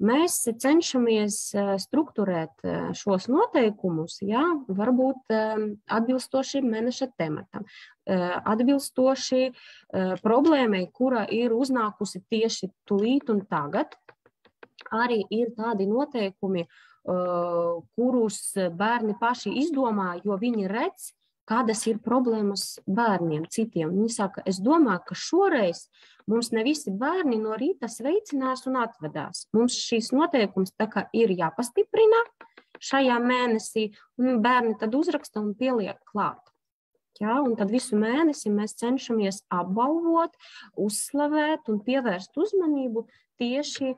Speaker 5: Mēs cenšamies strukturēt šos noteikumus, jā, varbūt atbilstoši mēneša tematam, atbilstoši problēmai, kura ir uznākusi tieši tulīt un tagad. Arī ir tādi noteikumi, kurus bērni paši izdomā, jo viņi redz, kādas ir problēmas bērniem citiem. Viņi saka, es domāju, ka šoreiz mums ne visi bērni no rīta sveicinās un atvedās. Mums šīs noteikums tā kā ir jāpastiprina šajā mēnesī, un bērni tad uzraksta un pieliek klāt. Ja, un tad visu mēnesi mēs cenšamies apbalvot, uzslavēt un pievērst uzmanību tieši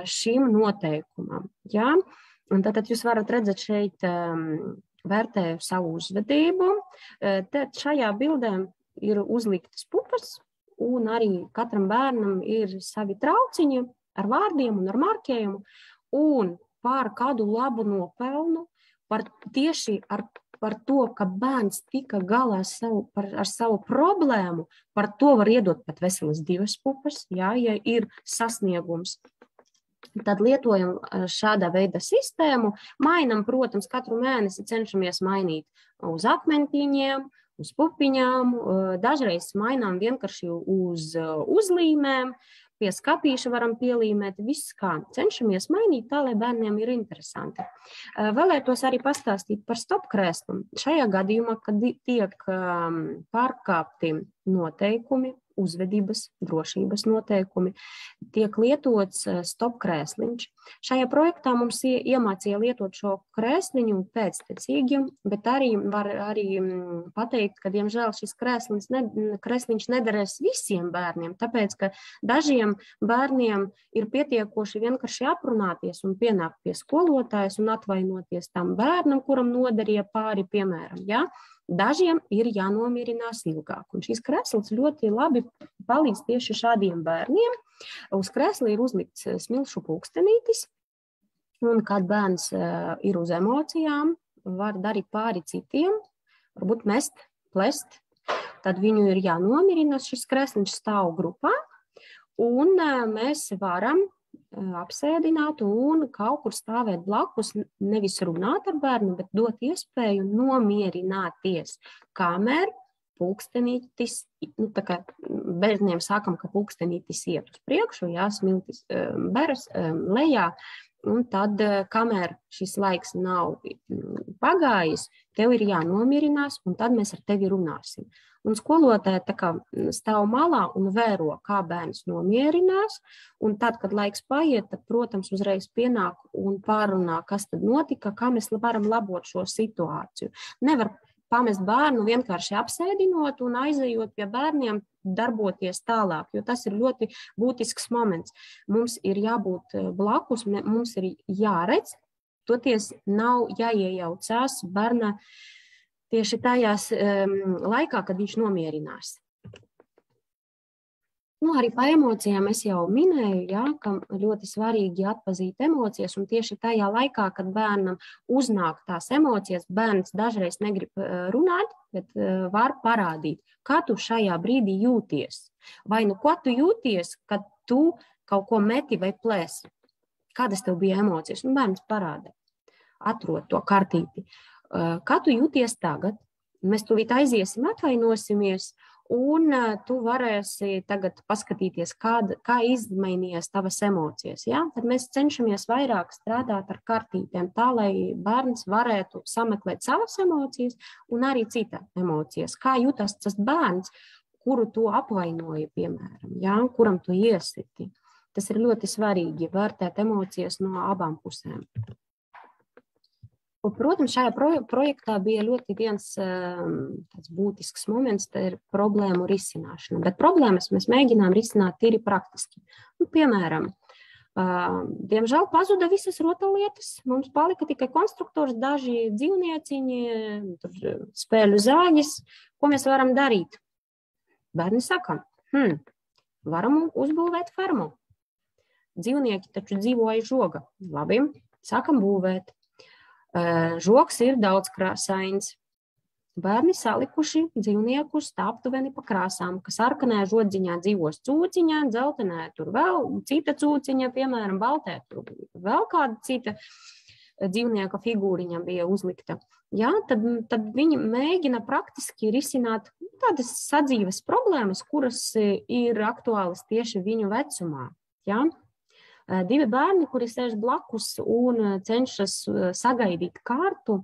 Speaker 5: šim noteikumam. Ja? Un tad jūs varat redzēt šeit vērtēju savu uzvedību. Tad šajā bildē ir uzliktas pupas, un arī katram bērnam ir savi trauciņi ar vārdiem un ar marķējumu, un par kādu labu nopelnu, tieši par to, ka bērns tika galā ar savu problēmu, par to var iedot pat veselas 2 pupas, ja ir sasniegums. Tad lietojam šādā veida sistēmu, mainam, protams, katru mēnesi cenšamies mainīt uz akmentiņiem, uz pupiņām, dažreiz mainām vienkārši uz uzlīmēm, pie skapīša varam pielīmēt, viss kā. Cenšamies mainīt tā, lai bērniem ir interesanti. Vēlētos arī pastāstīt par stopkrēslu. Šajā gadījumā, kad tiek pārkāpti noteikumi, uzvedības, drošības noteikumi, tiek lietots stopkrēsliņš. Šajā projektā mums iemācīja lietot šo krēsliņu pēctecīgi, bet arī var pateikt, ka, diemžēl, šis krēsliņš nederēs visiem bērniem, tāpēc, ka dažiem bērniem ir pietiekoši vienkārši aprunāties un pienākt pie skolotājas un atvainoties tam bērnam, kuram nodarīja pāri, piemēram, ja? Dažiem ir jānomierinās ilgāk, un šīs krēsls ļoti labi palīdz tieši šādiem bērniem. Uz krēsla ir uzlikts smilšu pulkstenītis, un kad bērns ir uz emocijām, var darīt pāri citiem, varbūt mest, plest, tad viņu ir jānomierinās, šis krēsliņš stāv grupā, un mēs varam apsēdināt un kaut kur stāvēt blakus, nevis runāt ar bērnu, bet dot iespēju nomierināties, kamēr pulkstenītis, tā kā bērniem sākam, ka pulkstenītis iet uz priekšu, jā, smiltis beras lejā, un tad, kamēr šis laiks nav pagājis, tev ir jānomierinās, un tad mēs ar tevi runāsim. Un skolotāja tā kā stāv malā un vēro, kā bērns nomierinās, un tad, kad laiks paiet, tad, protams, uzreiz pienāk un pārunā, kas tad notika, kā mēs varam labot šo situāciju. Nevar pamest bērnu vienkārši apsēdinot un aizejot pie bērniem darboties tālāk, jo tas ir ļoti būtisks moments. Mums ir jābūt blakus, mums ir jāredz, toties nav jāiejaucās bērna tieši tajās laikā, kad viņš nomierinās. Arī par emocijām es jau minēju, ja, ka ļoti svarīgi atpazīt emocijas, un tieši tajā laikā, kad bērnam uznāk tās emocijas, bērns dažreiz negrib runāt, bet var parādīt, kā tu šajā brīdī jūties. Vai ko tu jūties, kad tu kaut ko meti vai plēsi? Kādas tev bija emocijas? Bērns parāda, atrod to kartīti. Kā tu jūties tagad? Mēs tūlīt aiziesim, atvainosimies, un tu varēsi tagad paskatīties, kā izmainījās tavas emocijas. Ja? Tad mēs cenšamies vairāk strādāt ar kartītēm, tā, lai bērns varētu sameklēt savas emocijas un arī citas emocijas. Kā jūtas tas bērns, kuru tu apvainoji, piemēram, ja? Kuram tu iesiti. Tas ir ļoti svarīgi, vērtēt emocijas no abām pusēm. Un, protams, šajā projektā bija ļoti viens tāds būtisks moments, tā ir problēmu risināšana. Bet problēmas mēs mēģinām risināt tīri praktiski. Piemēram, diemžēl pazuda visas rotaļlietas, mums palika tikai konstruktors, daži dzīvnieciņi, spēļu zāģis. Ko mēs varam darīt? Bērni saka, varam uzbūvēt fermu. Dzīvnieki taču dzīvo aiz žoga. Labi, sākam būvēt. Žoks ir daudzkrāsains. Bērni salikuši dzīvniekus tā aptuveni pa krāsām, ka sarkanajā žodziņā dzīvos cūciņā, dzeltenē tur vēl cita cūciņa, piemēram, baltē tur vēl kāda cita dzīvnieka figūriņa bija uzlikta. Jā, tad viņi mēģina praktiski risināt tādas sadzīves problēmas, kuras ir aktuālas tieši viņu vecumā. Jā. 2 bērni, kuri sēž blakus un cenšas sagaidīt kārtu,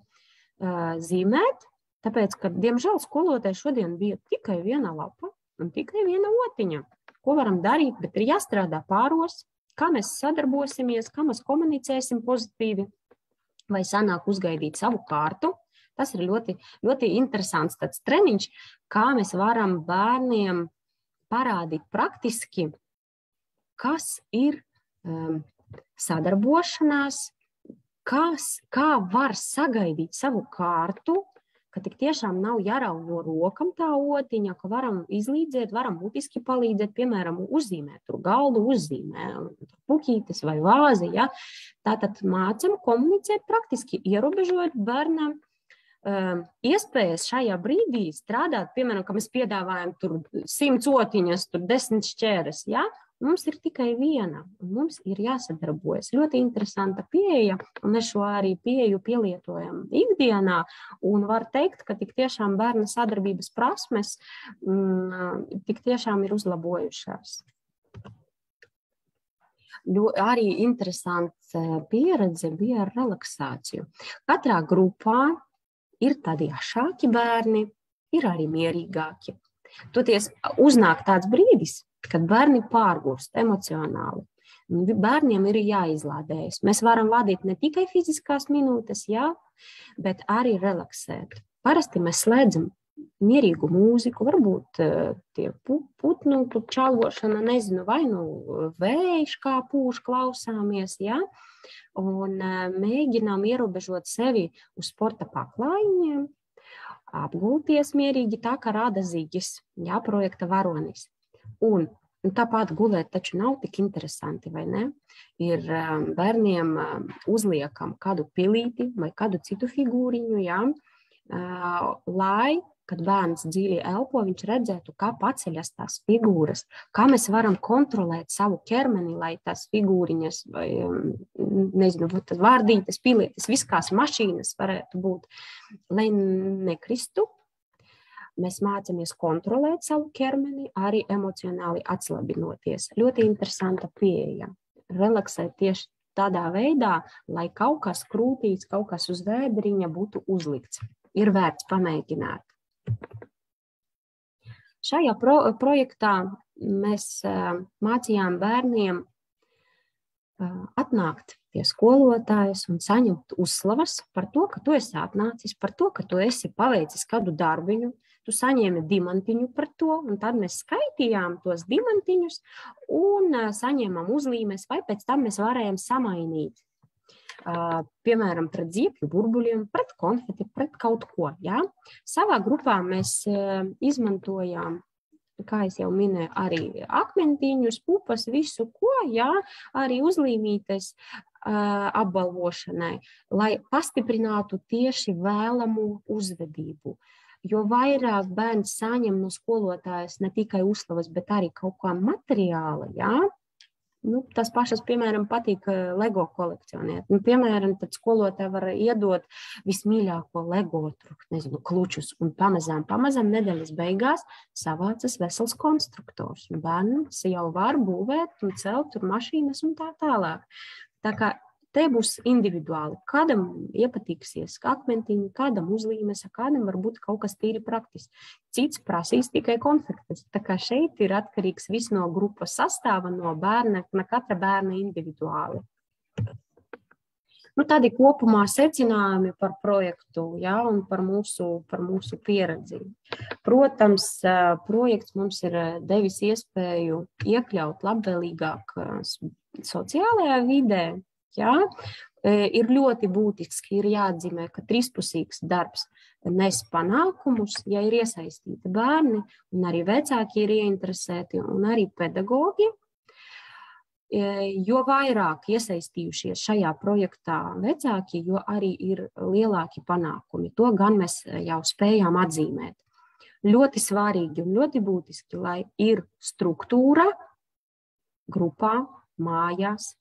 Speaker 5: zīmēt, tāpēc, ka, diemžēl, skolotāji šodien bija tikai viena lapa un tikai viena otiņa. Ko varam darīt, bet ir jāstrādā pāros, kā mēs sadarbosimies, kā mēs komunicēsim pozitīvi, vai sanāk uzgaidīt savu kārtu. Tas ir ļoti, ļoti interesants tāds treniņš, kā mēs varam bērniem parādīt praktiski, kas ir sadarbošanās, kā var sagaidīt savu kārtu, ka tik tiešām nav jāraugo rokam tā otiņa, ka varam izlīdzēt, varam mutiski palīdzēt, piemēram, uzzīmēt tur galdu, uzzīmē puķītes vai vāzi, ja? Tātad mācam komunicēt praktiski, ierobežot bērnam iespējas šajā brīdī strādāt, piemēram, ka mēs piedāvājam tur 100 otiņas, tur 10 šķēres, ja? Mums ir tikai viena, un mums ir jāsadarbojas. Ļoti interesanta pieeja, un mēs šo arī pieeju pielietojam ikdienā, un var teikt, ka tik tiešām bērna sadarbības prasmes tik tiešām ir uzlabojušās. Arī interesants pieredze bija ar relaksāciju. Katrā grupā ir tādi jašāki bērni, ir arī mierīgāki. Toties uznāk tāds brīdis, kad bērni pārgurst emocionāli. Bērniem ir jāizlādējas. Mēs varam vadīt ne tikai fiziskās minūtes, jā, bet arī relaksēt. Parasti mēs slēdzam mierīgu mūziku, varbūt tie putnu čalošana, nezinu, vai vējš kā pūš klausāmies, jā, un mēģinām ierobežot sevi uz sporta paklājiņiem, apgulties mierīgi tā, kā rāda Zigis, jā, projekta varonis. Un tāpat gulēt taču nav tik interesanti, vai ne? Ir bērniem uzliekam kādu pilīti vai kādu citu figūriņu, jā, lai, kad bērns dziļi elpo, viņš redzētu, kā paceļas tās figūras, kā mēs varam kontrolēt savu ķermeni, lai tās figūriņas vai, nezinu, vārdītes, pilītes, viskās mašīnas varētu būt, lai nekristu. Mēs mācāmies kontrolēt savu ķermeni, arī emocionāli atslabinoties. Ļoti interesanta pieeja. Relaksēt tieši tādā veidā, lai kaut kas krūtīs, kaut kas uz vēdriņa būtu uzlikts. Ir vērts pamēģināt. Šajā projektā mēs mācījām bērniem atnākt pie skolotājas un saņemt uzslavas par to, ka tu esi atnācis, par to, ka tu esi paveicis kādu darbiņu, tu saņēmi dimantiņu par to, un tad mēs skaitījām tos dimantiņus un saņēmām uzlīmes, vai pēc tam mēs varējām samainīt. Piemēram, pret ziepju burbuļiem, pret konfeti, pret kaut ko. Ja? Savā grupā mēs izmantojām, kā es jau minēju, arī akmentiņus, pupas, visu ko, ja? Arī uzlīmītes apbalvošanai, lai pastiprinātu tieši vēlamu uzvedību. Jo vairāk bērns saņem no skolotājas ne tikai uzslavas, bet arī kaut kā materiāla, ja? Tas pašas, piemēram, patīk Lego kolekcionēt. Piemēram, tad skolotāji var iedot vismīļāko Lego, nezinu, klučus, un pamazām nedēļas beigās savācas vesels konstruktors. Bērns jau var būvēt un celt tur mašīnas un tā tālāk. Tā kā te būs individuāli. Kādam iepatīksies akmentiņi, kādam uzlīmes, kādam varbūt kaut kas tīri praktiski. Cits prasīs tikai konfektes. Tā kā šeit ir atkarīgs viss no grupas sastāva, no bērna, no katra bērna individuāli. Tādi kopumā secinājumi par projektu, ja, un par mūsu pieredzi. Protams, projekts mums ir devis iespēju iekļaut labvēlīgāk sociālajā vidē. Ja? Ir ļoti būtiski, ir jāatzīmē, ka trīspusīgs darbs nes panākumus, ja ir iesaistīti bērni, un arī vecāki ir ieinteresēti, un arī pedagogi. jo vairāk iesaistījušies šajā projektā vecāki, jo arī ir lielāki panākumi. To gan mēs jau spējām atzīmēt. Ļoti svarīgi un ļoti būtiski, lai ir struktūra grupā, mājās,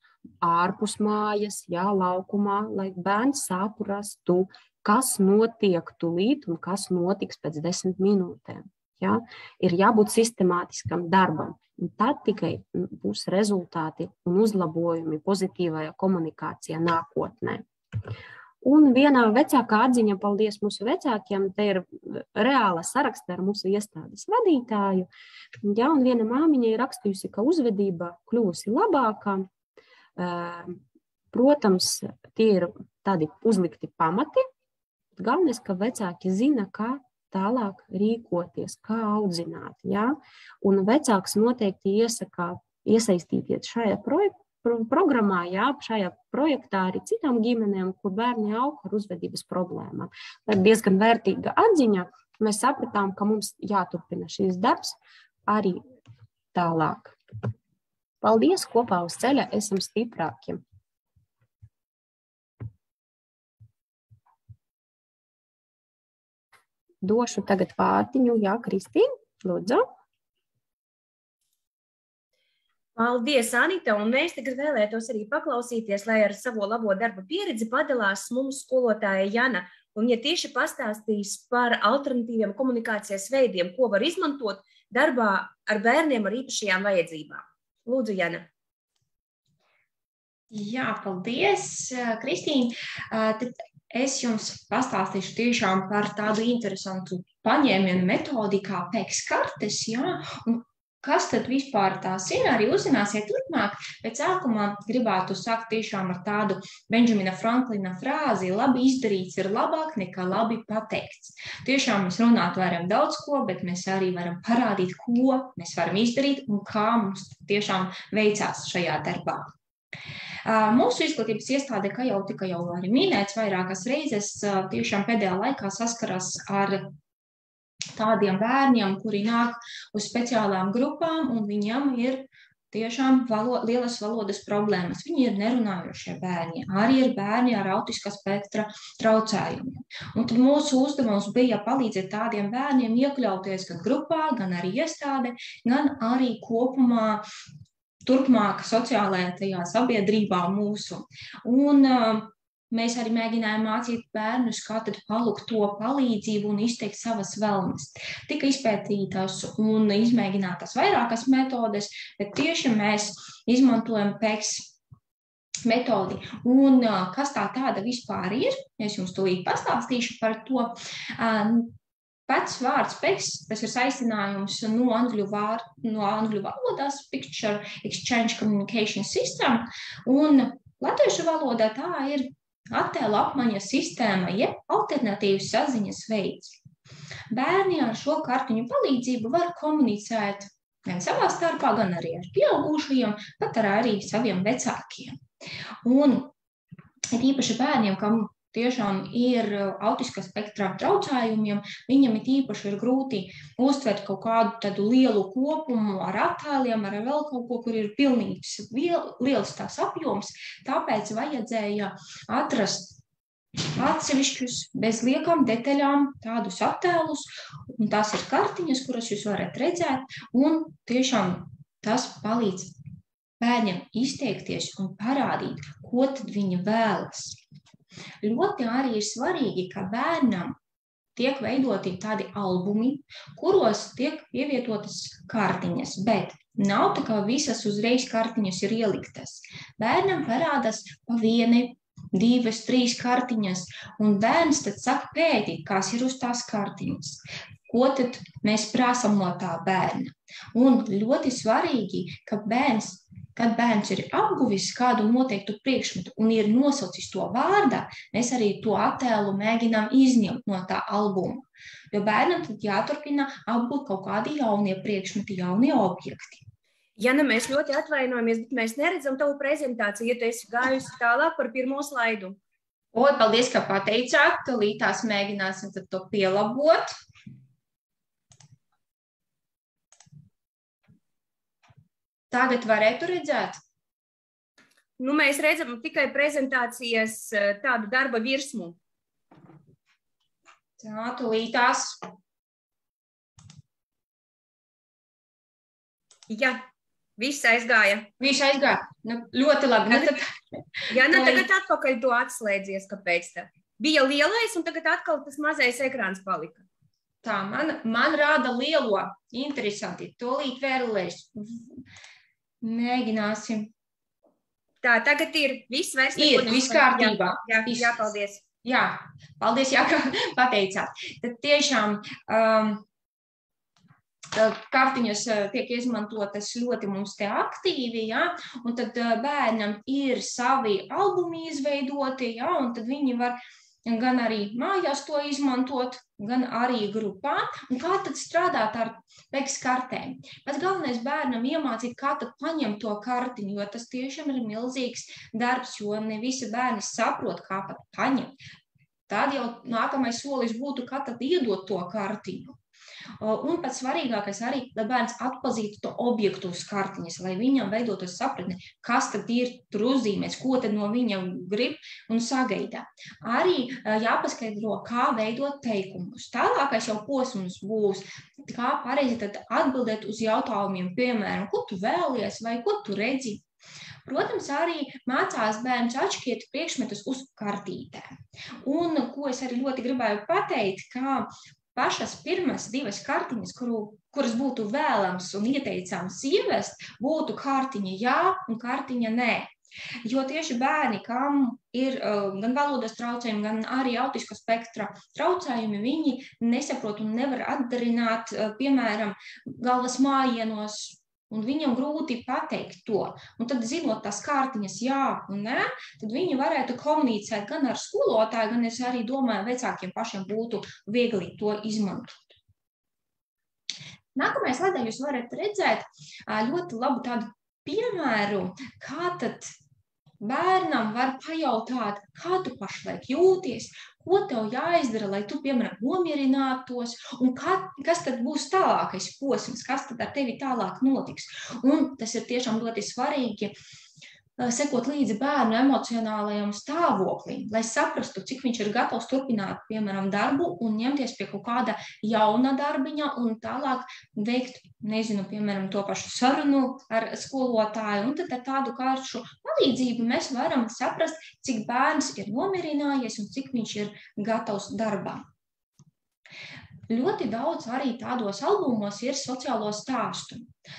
Speaker 5: ārpus mājas, laukumā, lai bērns saprastu, kas notiek tūlīt un kas notiks pēc 10 minūtēm. Ja? Ir jābūt sistemātiskam darbam. Un tad tikai būs rezultāti un uzlabojumi pozitīvajā komunikācijā nākotnē. Un viena vecākā atziņa, paldies mūsu vecākiem, te ir reāla saraksta ar mūsu iestādes vadītāju. Ja, un viena māmiņa ir rakstījusi, ka uzvedība kļuvusi labākā. Protams, tie ir tādi uzlikti pamati. Galvenais, ka vecāki zina, kā tālāk rīkoties, kā audzināt. Ja? Un vecāks noteikti iesaka iesaistīties šajā programmā, šajā projektā arī citām ģimenēm, kur bērni aug ar uzvedības problēmām. Tā ir diezgan vērtīga atziņa. Mēs sapratām, ka mums jāturpina šīs darbs arī tālāk. Paldies, kopā uz ceļa esam stiprāki. Došu tagad vārdiņu, Kristīna, lūdzu.
Speaker 4: Paldies, Anita, un mēs tagad vēlētos arī paklausīties, lai ar savu labo darba pieredzi padalās mums skolotāja Jana, un ja tieši pastāstīs par alternatīviem komunikācijas veidiem, ko var izmantot darbā ar bērniem ar īpašajām vajadzībām. Lūdzu, Jana.
Speaker 6: Jā, paldies, Kristīna. Es jums pastāstīšu tiešām par tādu interesantu paņēmienu metodi kā PECS kartes, un kas tad vispār tās ir, arī uzzināsiet turpmāk, bet sākumā gribētu sākt tiešām ar tādu Benjamina Franklina frāzi: labi izdarīts ir labāk nekā labi pateikts. Tiešām mēs runāt varam daudz ko, bet mēs arī varam parādīt, ko mēs varam izdarīt un kā mums tiešām veicās šajā darbā. Mūsu izglītības iestāde, kā jau tika arī minēts vairākas reizes, tiešām pēdējā laikā saskaras ar tādiem bērniem, kuri nāk uz speciālām grupām, un viņam ir tiešām lielas valodas problēmas. Viņi ir nerunājošie bērni, arī ir bērni ar autiskā spektra traucējumiem. Un tad mūsu uzdevums bija palīdzēt tādiem bērniem iekļauties gan grupā, gan arī iestāde, gan arī kopumā turpmāk sociālajā tajā sabiedrībā mūsu. Un mēs arī mēģinājām mācīt bērnus, kā tad palūgt to palīdzību un izteikt savas vēlmes. Tika izpētītas un izmēģinātas vairākas metodes, bet tieši mēs izmantojam PECS metodi. Un kas tā tāda vispār ir? Es jums tūlīt pastāstīšu par to. Pats vārds PECS, tas ir saistinājums no angļu valodās, Picture Exchange Communication System, un latviešu valodā tā ir attēlu apmaiņas sistēma, jeb alternatīvas saziņas veids. Bērni ar šo kartiņu palīdzību var komunicēt gan savā starpā, gan arī ar pieaugušajiem, pat arī saviem vecākiem. Un īpaši bērniem, kam tiešām ir autiskā spektra traucējumiem, viņam īpaši ir grūti uztvert kaut kādu tādu lielu kopumu ar attēliem, ar vēl kaut ko, kur ir pilnīgs liels tās apjoms, tāpēc vajadzēja atrast atsevišķus bez liekām detaļām tādus attēlus, un tās ir kartiņas, kuras jūs varat redzēt, un tiešām tas palīdz bērniem izteikties un parādīt, ko tad viņi vēlas. Ļoti arī ir svarīgi, ka bērnam tiek veidoti tādi albumi, kuros tiek ievietotas kartiņas, bet nav tā, ka visas uzreiz kartiņas ir ieliktas. Bērnam parādās pa vieni, 2, 3 kartiņas, un bērns tad saka pētīt, kas ir uz tās kartiņas. Ko tad mēs prasam no tā bērna? Un ļoti svarīgi, ka kad bērns ir apguvis kādu noteiktu priekšmetu un ir nosaucis to vārdā, mēs arī to attēlu mēģinām izņemt no tā albuma. Jo bērnam tad jāturpina apgūt kaut kādi jaunie priekšmeti, jaunie objekti.
Speaker 4: Jana, mēs ļoti atvainojamies, bet mēs neredzam tavu prezentāciju, ja tu esi gājusi tālāk par pirmo slaidu.
Speaker 6: Paldies, ka pateicāt, līdz mēģināsim tad to pielabot. Tagad varētu redzēt?
Speaker 4: Nu, mēs redzam tikai prezentācijas tādu darba virsmu.
Speaker 6: Tā, tūlītās.
Speaker 4: Jā, viss aizgāja.
Speaker 6: Viss aizgāja. Nu, ļoti labi. Nu, tad...
Speaker 4: Jā, nu tagad atpakaļ to atslēdzies, kāpēc tā. Bija lielais, un tagad atkal tas mazais ekrāns palika.
Speaker 6: Tā, man rāda lielo. Interesanti. Tūlīt vēlēs. Mēģināsim.
Speaker 4: Tā, tagad ir viss vairs.
Speaker 6: Ir, viss kārtībā.
Speaker 4: Jā, paldies.
Speaker 6: Jā, paldies, jā, ka pateicāt. Tad tiešām kartiņas tiek izmantotas ļoti mums te aktīvi, jā, un tad bērnam ir savi albumi izveidoti, jā, un tad viņi var gan arī mājās to izmantot, gan arī grupā. Un kā tad strādāt ar PEKS kartēm? Pats galvenais bērnam iemācīt, kā tad paņemt to kartiņu, jo tas tiešām ir milzīgs darbs, jo ne visi bērni saprot, kā pat paņemt. Tad jau nākamais solis būtu, kā tad iedot to kartiņu. Un pats svarīgākais arī, lai bērns atpazītu to objektu uz kartiņas, lai viņam veidotos sapratni, kas tad ir tur uzzīmēs, ko tad no viņam grib un sagaida. Arī jāpaskaidro, kā veidot teikumus. Tālākais jau posms būs, kā pareizi tad atbildēt uz jautājumiem, piemēram, ko tu vēlies vai ko tu redzi. Protams, arī mācās bērns atšķirt priekšmetus uz kartītēm. Un ko es arī ļoti gribēju pateikt, kā pašas pirmās divas kartiņas, kuras būtu vēlams un ieteicams ievest, būtu kartiņa jā un kartiņa nē. Jo tieši bērni, kam ir gan valodas traucējumi, gan arī autisko spektra traucējumi, viņi nesaprot un nevar atdarināt, piemēram, galvas mājienos, un viņam grūti pateikt to. Un tad, zinot tās kartiņas jā un nē, tad viņi varētu komunicēt gan ar skolotāju, gan es arī domāju, vecākiem pašiem būtu viegli to izmantot. Nākamajā slaidā jūs varat redzēt ļoti labu tādu piemēru, kā tad bērnam var pajautāt, kā tu pašlaik jūties, ko tev jāizdara, lai tu, piemēram, nomierinātos, un kas tad būs tālākais posms, kas tad ar tevi tālāk notiks. Un tas ir tiešām ļoti svarīgi sekot līdzi bērnu emocionālajam stāvoklim, lai saprastu, cik viņš ir gatavs turpināt, piemēram, darbu un ņemties pie kaut kāda jauna darbiņa un tālāk veikt, nezinu, piemēram, to pašu sarunu ar skolotāju. Un tad ar tādu kāršu palīdzību mēs varam saprast, cik bērns ir nomierinājies un cik viņš ir gatavs darbam. Ļoti daudz arī tādos albumos ir sociālo stāstu.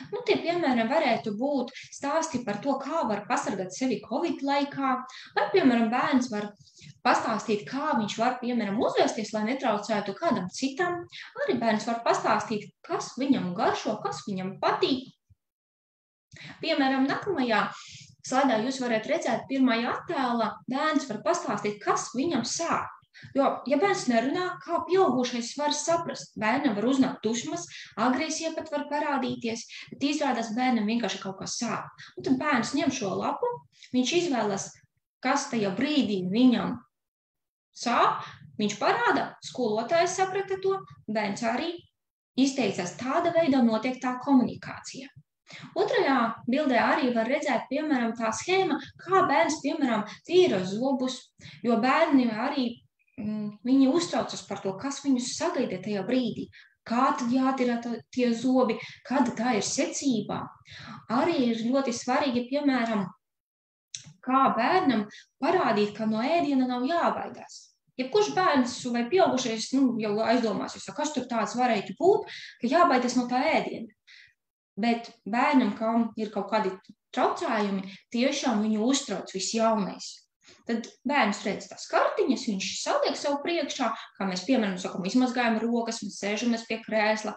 Speaker 6: Nu, tie, piemēram, varētu būt stāsti par to, kā var pasargāt sevi Covid laikā, vai, piemēram, bērns var pastāstīt, kā viņš var, piemēram, uzvesties, lai netraucētu kādam citam. Arī bērns var pastāstīt, kas viņam garšo, kas viņam patīk. Piemēram, nākamajā slaidā jūs varat redzēt pirmajā attēlā, bērns var pastāstīt, kas viņam sāp. Jo, ja bērns nerunā, kā pieaugušais var saprast, bērnam var uznākt dusmas, agresija pat var parādīties, bet izrādās bērnam vienkārši kaut kas sāp. Un tad bērns ņem šo lapu, viņš izvēlas, kas tajā brīdī viņam sāp, viņš parāda, skolotājs saprata to, bērns arī izteicās, tāda veida notiek tā komunikācija. Otrajā bildē arī var redzēt, piemēram, tā schēma, kā bērns, piemēram, tīra zobus, jo bērni arī viņi uztraucas par to, kas viņus sagaida tajā brīdī, kā tad jātīra tie zobi, kāda tā ir secībā. Arī ir ļoti svarīgi, piemēram, kā bērnam parādīt, ka no ēdiena nav jābaidās. Jebkurš bērns vai pieaugušais jau aizdomāsies, kas tur tāds varētu būt, ka jābaidās no tā ēdiena. Bet bērnam, kam ir kaut kādi traucējumi, tiešām viņu uztrauc viss jaunais. Tad bērns redz tās kartiņas, viņš saliek sev priekšā, kā mēs, piemēram, sakam, izmazgājam rokas, mēs sēžamies pie krēsla,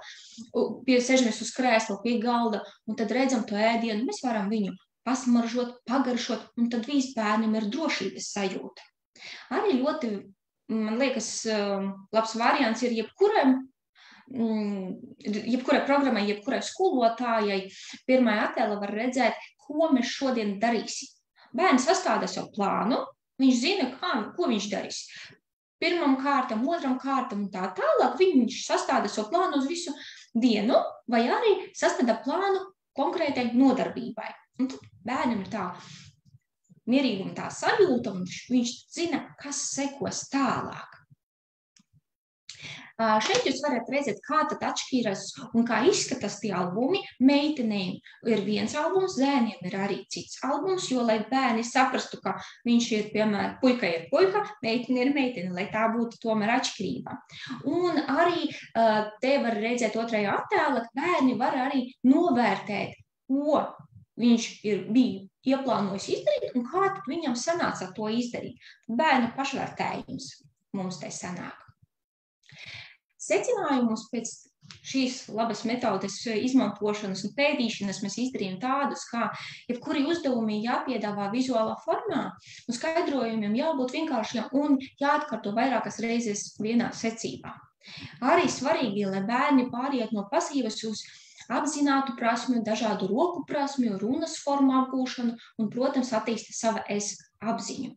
Speaker 6: sēžamies uz krēsla pie galda, un tad redzam to ēdienu, mēs varam viņu pasmaržot, pagaršot, un tad viss bērnam ir drošības sajūta. Arī ļoti, man liekas, labs variants ir jebkurai programmai, jebkurai skolotājai. Pirmajā attēlā var redzēt, ko mēs šodien darīsim. Bērns sastāda savu plānu, viņš zina, ko viņš darīs. Pirmam kārtam, otram kārtam un tā tālāk, viņš sastāda savu plānu uz visu dienu, vai arī sastāda plānu konkrētai nodarbībai. Un tad bērnam ir tā mierīguma tā sajūta, un viņš zina, kas sekos tālāk. Šeit jūs varat redzēt, kā tad atšķīras un kā izskatās tie albumi. Meitenēm ir viens albums, zēniem ir arī cits albums, jo, lai bērni saprastu, ka viņš ir, piemēram, puika ir puika, meitene ir meitene, lai tā būtu tomēr atšķirība. Un arī te var redzēt otrajā attēlā, ka bērni var arī novērtēt, ko viņš bija ieplānojis izdarīt un kā tad viņam sanāca to izdarīt. Bērnu pašvērtējums mums te sanāk. Secinājumus pēc šīs labas metodes izmantošanas un pētīšanas mēs izdarījām tādus, kā jebkuri uzdevumi jāpiedāvā vizuālā formā, un skaidrojumiem jābūt vienkāršiem un jāatkārto vairākas reizes vienā secībā. Arī svarīgi, lai bērni pāriet no pasīvas uz apzinātu prasmju, dažādu roku prasmju, runas formu apgūšanu un, protams, attīsta sava es apziņu.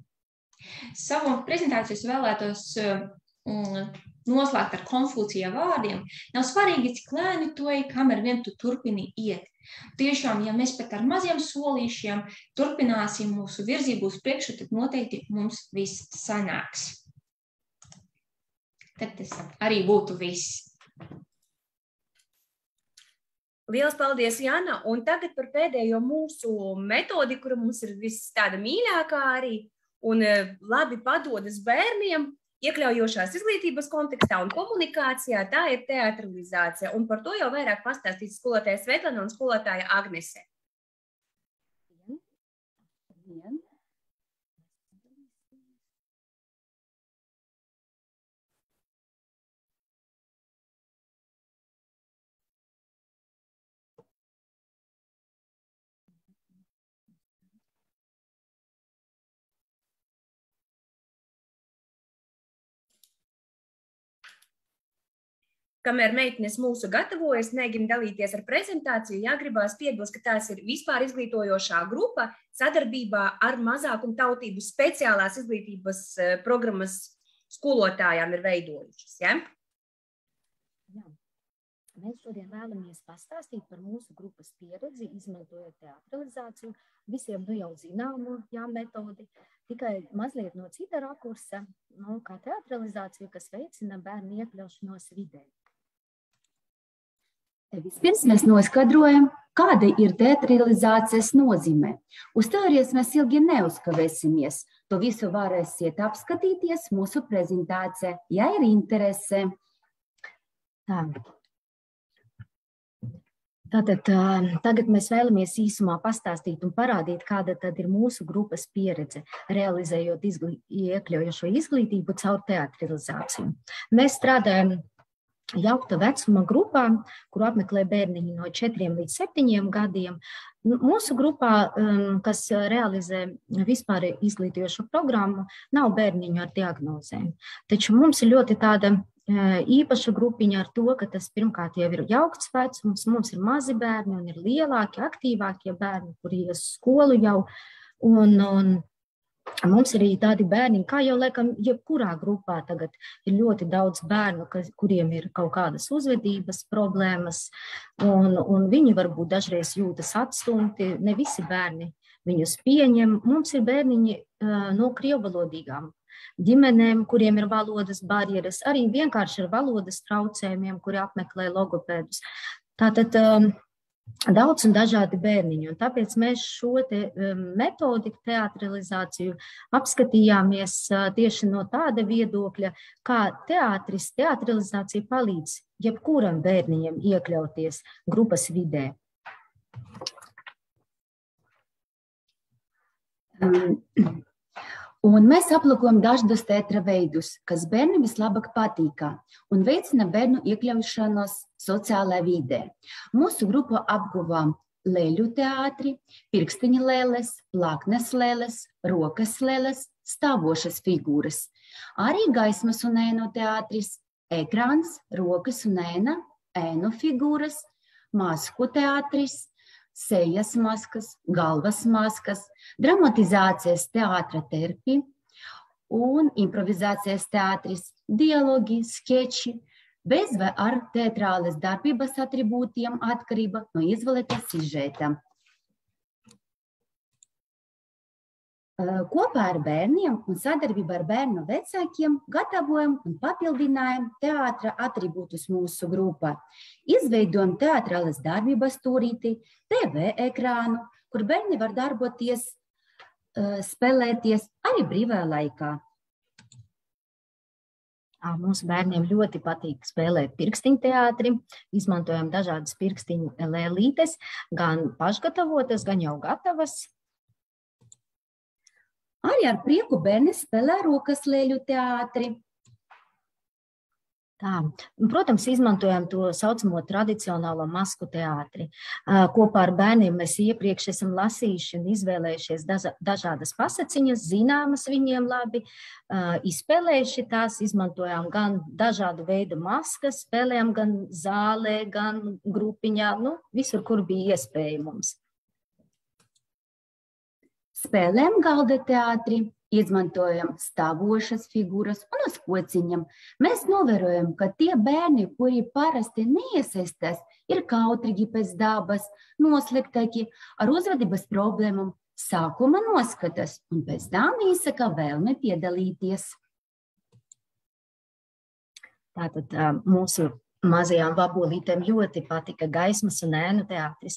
Speaker 6: Savu prezentāciju es vēlētos noslēgt ar Konfūcija vārdiem. Nav svarīgi, cik lēni tu ej, kamēr vien tu turpini iet. Tiešām, ja mēs pat ar maziem solīšiem turpināsim mūsu virzību uz priekšu, tad noteikti mums viss sanāks. Tad tas arī būtu viss.
Speaker 4: Lielas paldies, Jana! Un tagad par pēdējo mūsu metodi, kura mums ir viss tāda mīļākā arī un labi padodas bērniem, iekļaujošās izglītības kontekstā un komunikācijā, tā ir teatralizācija. Un par to jau vairāk pastāstīs skolotāja Svetlana un skolotāja Agnese. Kamēr meitenes mūsu gatavojas, mēģina dalīties ar prezentāciju, jāgribās piebilst, ka tās ir vispār izglītojošā grupa sadarbībā ar mazākumu tautību speciālās izglītības programmas skolotājām ir veidojušas. Ja?
Speaker 7: Jā. Mēs šodien vēlamies pastāstīt par mūsu grupas pieredzi, izmantojot teatralizāciju. Visiem jau zināmu metodi, tikai mazliet no cita rakursa, kā teatralizāciju, kas veicina bērnu iekļaušanos vidē. Vispirms mēs noskaidrojam, kāda ir teatralizācijas nozīme. Uz teorijas mēs ilgi neuzkavēsimies. To visu varēsiet apskatīties mūsu prezentācijā, ja ir interese. Tātad tagad mēs vēlamies īsumā pastāstīt un parādīt, kāda tad ir mūsu grupas pieredze, realizējot iekļaujošo izglītību caur teatralizāciju. Mēs strādājam jaukta vecuma grupā, kuru apmeklē bērniņi no 4 līdz 7 gadiem. Mūsu grupā, kas realizē vispār izglītojošo programmu, nav bērniņu ar diagnozēm. Taču mums ir ļoti tāda īpaša grupiņa ar to, ka tas pirmkārt jau ir jaukts vecums, mums ir mazi bērni un ir lielāki, aktīvākie bērni, kuri ir uz skolu jau, un mums ir arī tādi bērni, kā jau laikam jebkurā grupā tagad ir ļoti daudz bērnu, kuriem ir kaut kādas uzvedības problēmas, un viņi varbūt dažreiz jūtas atstumti, ne visi bērni viņus pieņem. Mums ir bērniņi no krievvalodīgām ģimenēm, kuriem ir valodas barjeras, arī vienkārši ar valodas traucējumiem, kuri apmeklē logopēdus. Tātad daudz un dažādi bērniņi, un tāpēc mēs šo metodiku teatralizāciju apskatījāmies tieši no tāda viedokļa, kā teatralizācija palīdz jebkuram bērniņam iekļauties grupas vidē. Un mēs aplūkojam dažādus teātra veidus, kas bērniem vislabāk patīk un veicina bērnu iekļaušanos sociālajā vidē. Mūsu grupu apguvām leļu teātri, pirkstiņa lēles, plaknes lēles, rokas lēles, stāvošas figūras. Arī gaismas un ēnu teātris, ekrāns, rokas un ēnu figūras, masku teātris, sejas maskas, galvas maskas, dramatizācijas teātra terpi un improvizācijas teātris, dialogi, skeči, bez vai ar teatrālas darbības atribūtiem atkarība no izvēlētā sižeta.
Speaker 3: Kopā ar bērniem un sadarbībā ar bērnu vecākiem gatavojam un papildinājam teātra atribūtus mūsu grupā. Izveidojam teātrālas darbības stūrīti, TV ekrānu, kur bērni var darboties, spēlēties arī brīvā laikā.
Speaker 7: Mūsu bērniem ļoti patīk spēlēt pirkstiņu teātri. Izmantojam dažādas pirkstiņu lēlītes, gan pašgatavotas, gan jau gatavas.
Speaker 3: Arī ar prieku bērni spēlē rokas lēļu teātri.
Speaker 7: Protams, izmantojam to saucamo tradicionālo masku teātri. Kopā ar bērniem mēs iepriekš esam lasījuši un izvēlējušies dažādas pasaciņas, zināmas viņiem labi, izspēlējuši tās, izmantojām gan dažādu veidu maskas, spēlējām gan zālē, gan grupiņā, visur, kur bija iespējams.
Speaker 3: Spēlējam galda teātri, izmantojam stāvošas figūras un uz kociņam. Mēs novērojam, ka tie bērni, kuri parasti neiesaistās, ir kautrīgi pēc dabas, noslēgtāki, ar uzvedības problēmām, sākuma noskatās un pēc tam izsaka vēlme piedalīties.
Speaker 7: Tātad mūsu mazajām vabolītēm ļoti patika gaismas un ēnu teātris.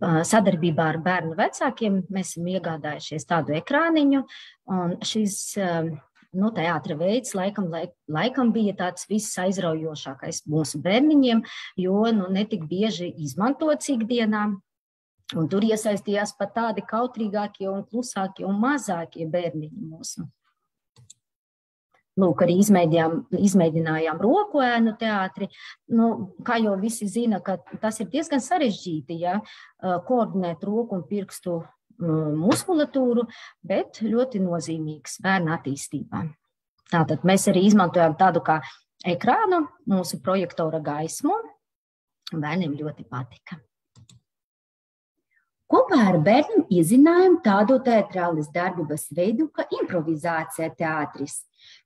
Speaker 7: Sadarbībā ar bērnu vecākiem mēs esam iegādājušies tādu ekrāniņu, un šis teātra veids laikam bija tāds viss aizraujošākais mūsu bērniņiem, jo netik bieži izmantots ikdienā, un tur iesaistījās pat tādi kautrīgākie un klusākie un mazākie bērniņi mūsu. Lūk, arī izmēģinājām roku ēnu teātri. Kā jau visi zina, ka tas ir diezgan sarežģīti, koordinēt roku un pirkstu muskulatūru, bet ļoti nozīmīgs bērna attīstībā. Tātad mēs arī izmantojam tādu kā ekrānu, mūsu projektora gaismu. Bērniem ļoti patika.
Speaker 3: Kopā ar bērniem izzinājām tādu teatrālas darbības veidu, kā improvizācija teātris.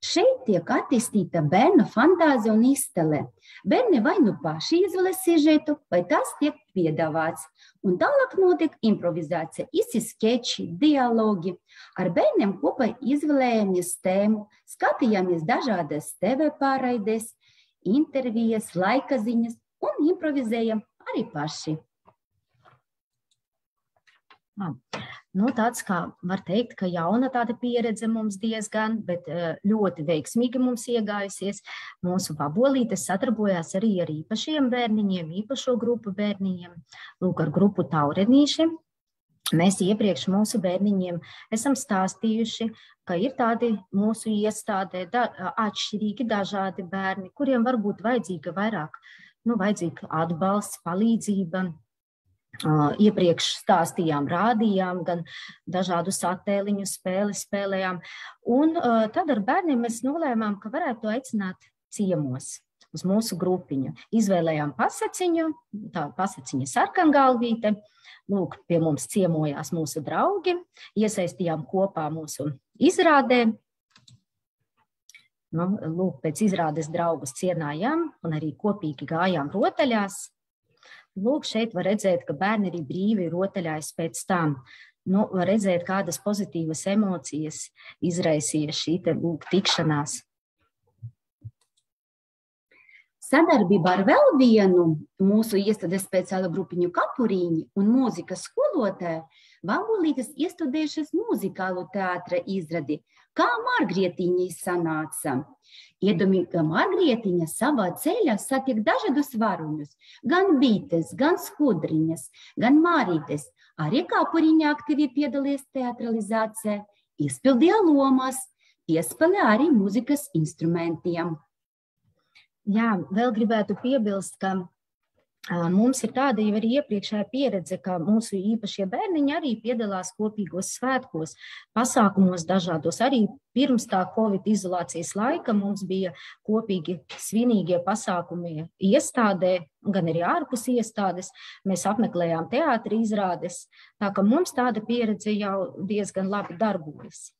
Speaker 3: Šeit tiek attīstīta bērnu fantāzija un iztele. Bērni vai paši izvēlas sižetu, vai tas tiek piedāvāts. Un tālāk notiek improvizācija, īsi skeči, dialogi. Ar bērniem kopā izvēlējāmies tēmu, skatījāmies dažādas TV pārraides, intervijas, laika ziņas un improvizējam arī paši.
Speaker 7: Tāds, kā var teikt, ka jauna tāda pieredze mums diezgan, bet ļoti veiksmīgi mums iegājusies. Mūsu vabolītes sadarbojās arī ar īpašiem bērniņiem, īpašo grupu bērniņiem. Lūk, ar grupu Taurenīši. Mēs iepriekš mūsu bērniņiem esam stāstījuši, ka ir tādi mūsu iestādē atšķirīgi dažādi bērni, kuriem varbūt vajadzīga vairāk, vajadzīga atbalsts, palīdzība. Iepriekš stāstījām, rādījām, gan dažādu attēliņu spēlējām. Un tad ar bērniem mēs nolēmām, ka varētu aicināt ciemos uz mūsu grupiņu. Izvēlējām pasaciņu, tā pasaciņa sarkangalvīte. Lūk, pie mums ciemojās mūsu draugi, iesaistījām kopā mūsu izrādē. Lūk, pēc izrādes draugus cienājām un arī kopīgi gājām rotaļās. Lūk, šeit var redzēt, ka bērni arī brīvi rotaļājas pēc tam. Var redzēt, kādas pozitīvas emocijas izraisīja šī tikšanās.
Speaker 3: Sadarbībā ar vēl vienu mūsu iestādes speciālu grupiņu Kapuriņi un mūzikas skolotāju vabolītes iestudējušas muzikālu teātra izradi, kā Margrietiņai sanāca. Iedomīga Margrietiņa savā ceļā satiek dažādus varoņus, gan bītes, gan skudriņas, gan mārītes. Arī Kapuriņa aktīvi piedalījās teatralizācijā, izpildīja lomas, piespēlē arī mūzikas instrumentiem.
Speaker 7: Jā, vēl gribētu piebilst, ka mums ir tāda jau arī iepriekšējā pieredze, ka mūsu īpašie bērniņi arī piedalās kopīgos svētkos, pasākumos dažādos. Arī pirms tā Covid izolācijas laika mums bija kopīgi svinīgie pasākumi iestādē, gan arī ārpus iestādes. Mēs apmeklējām teātra izrādes, tā ka mums tāda pieredze jau diezgan labi darbojas.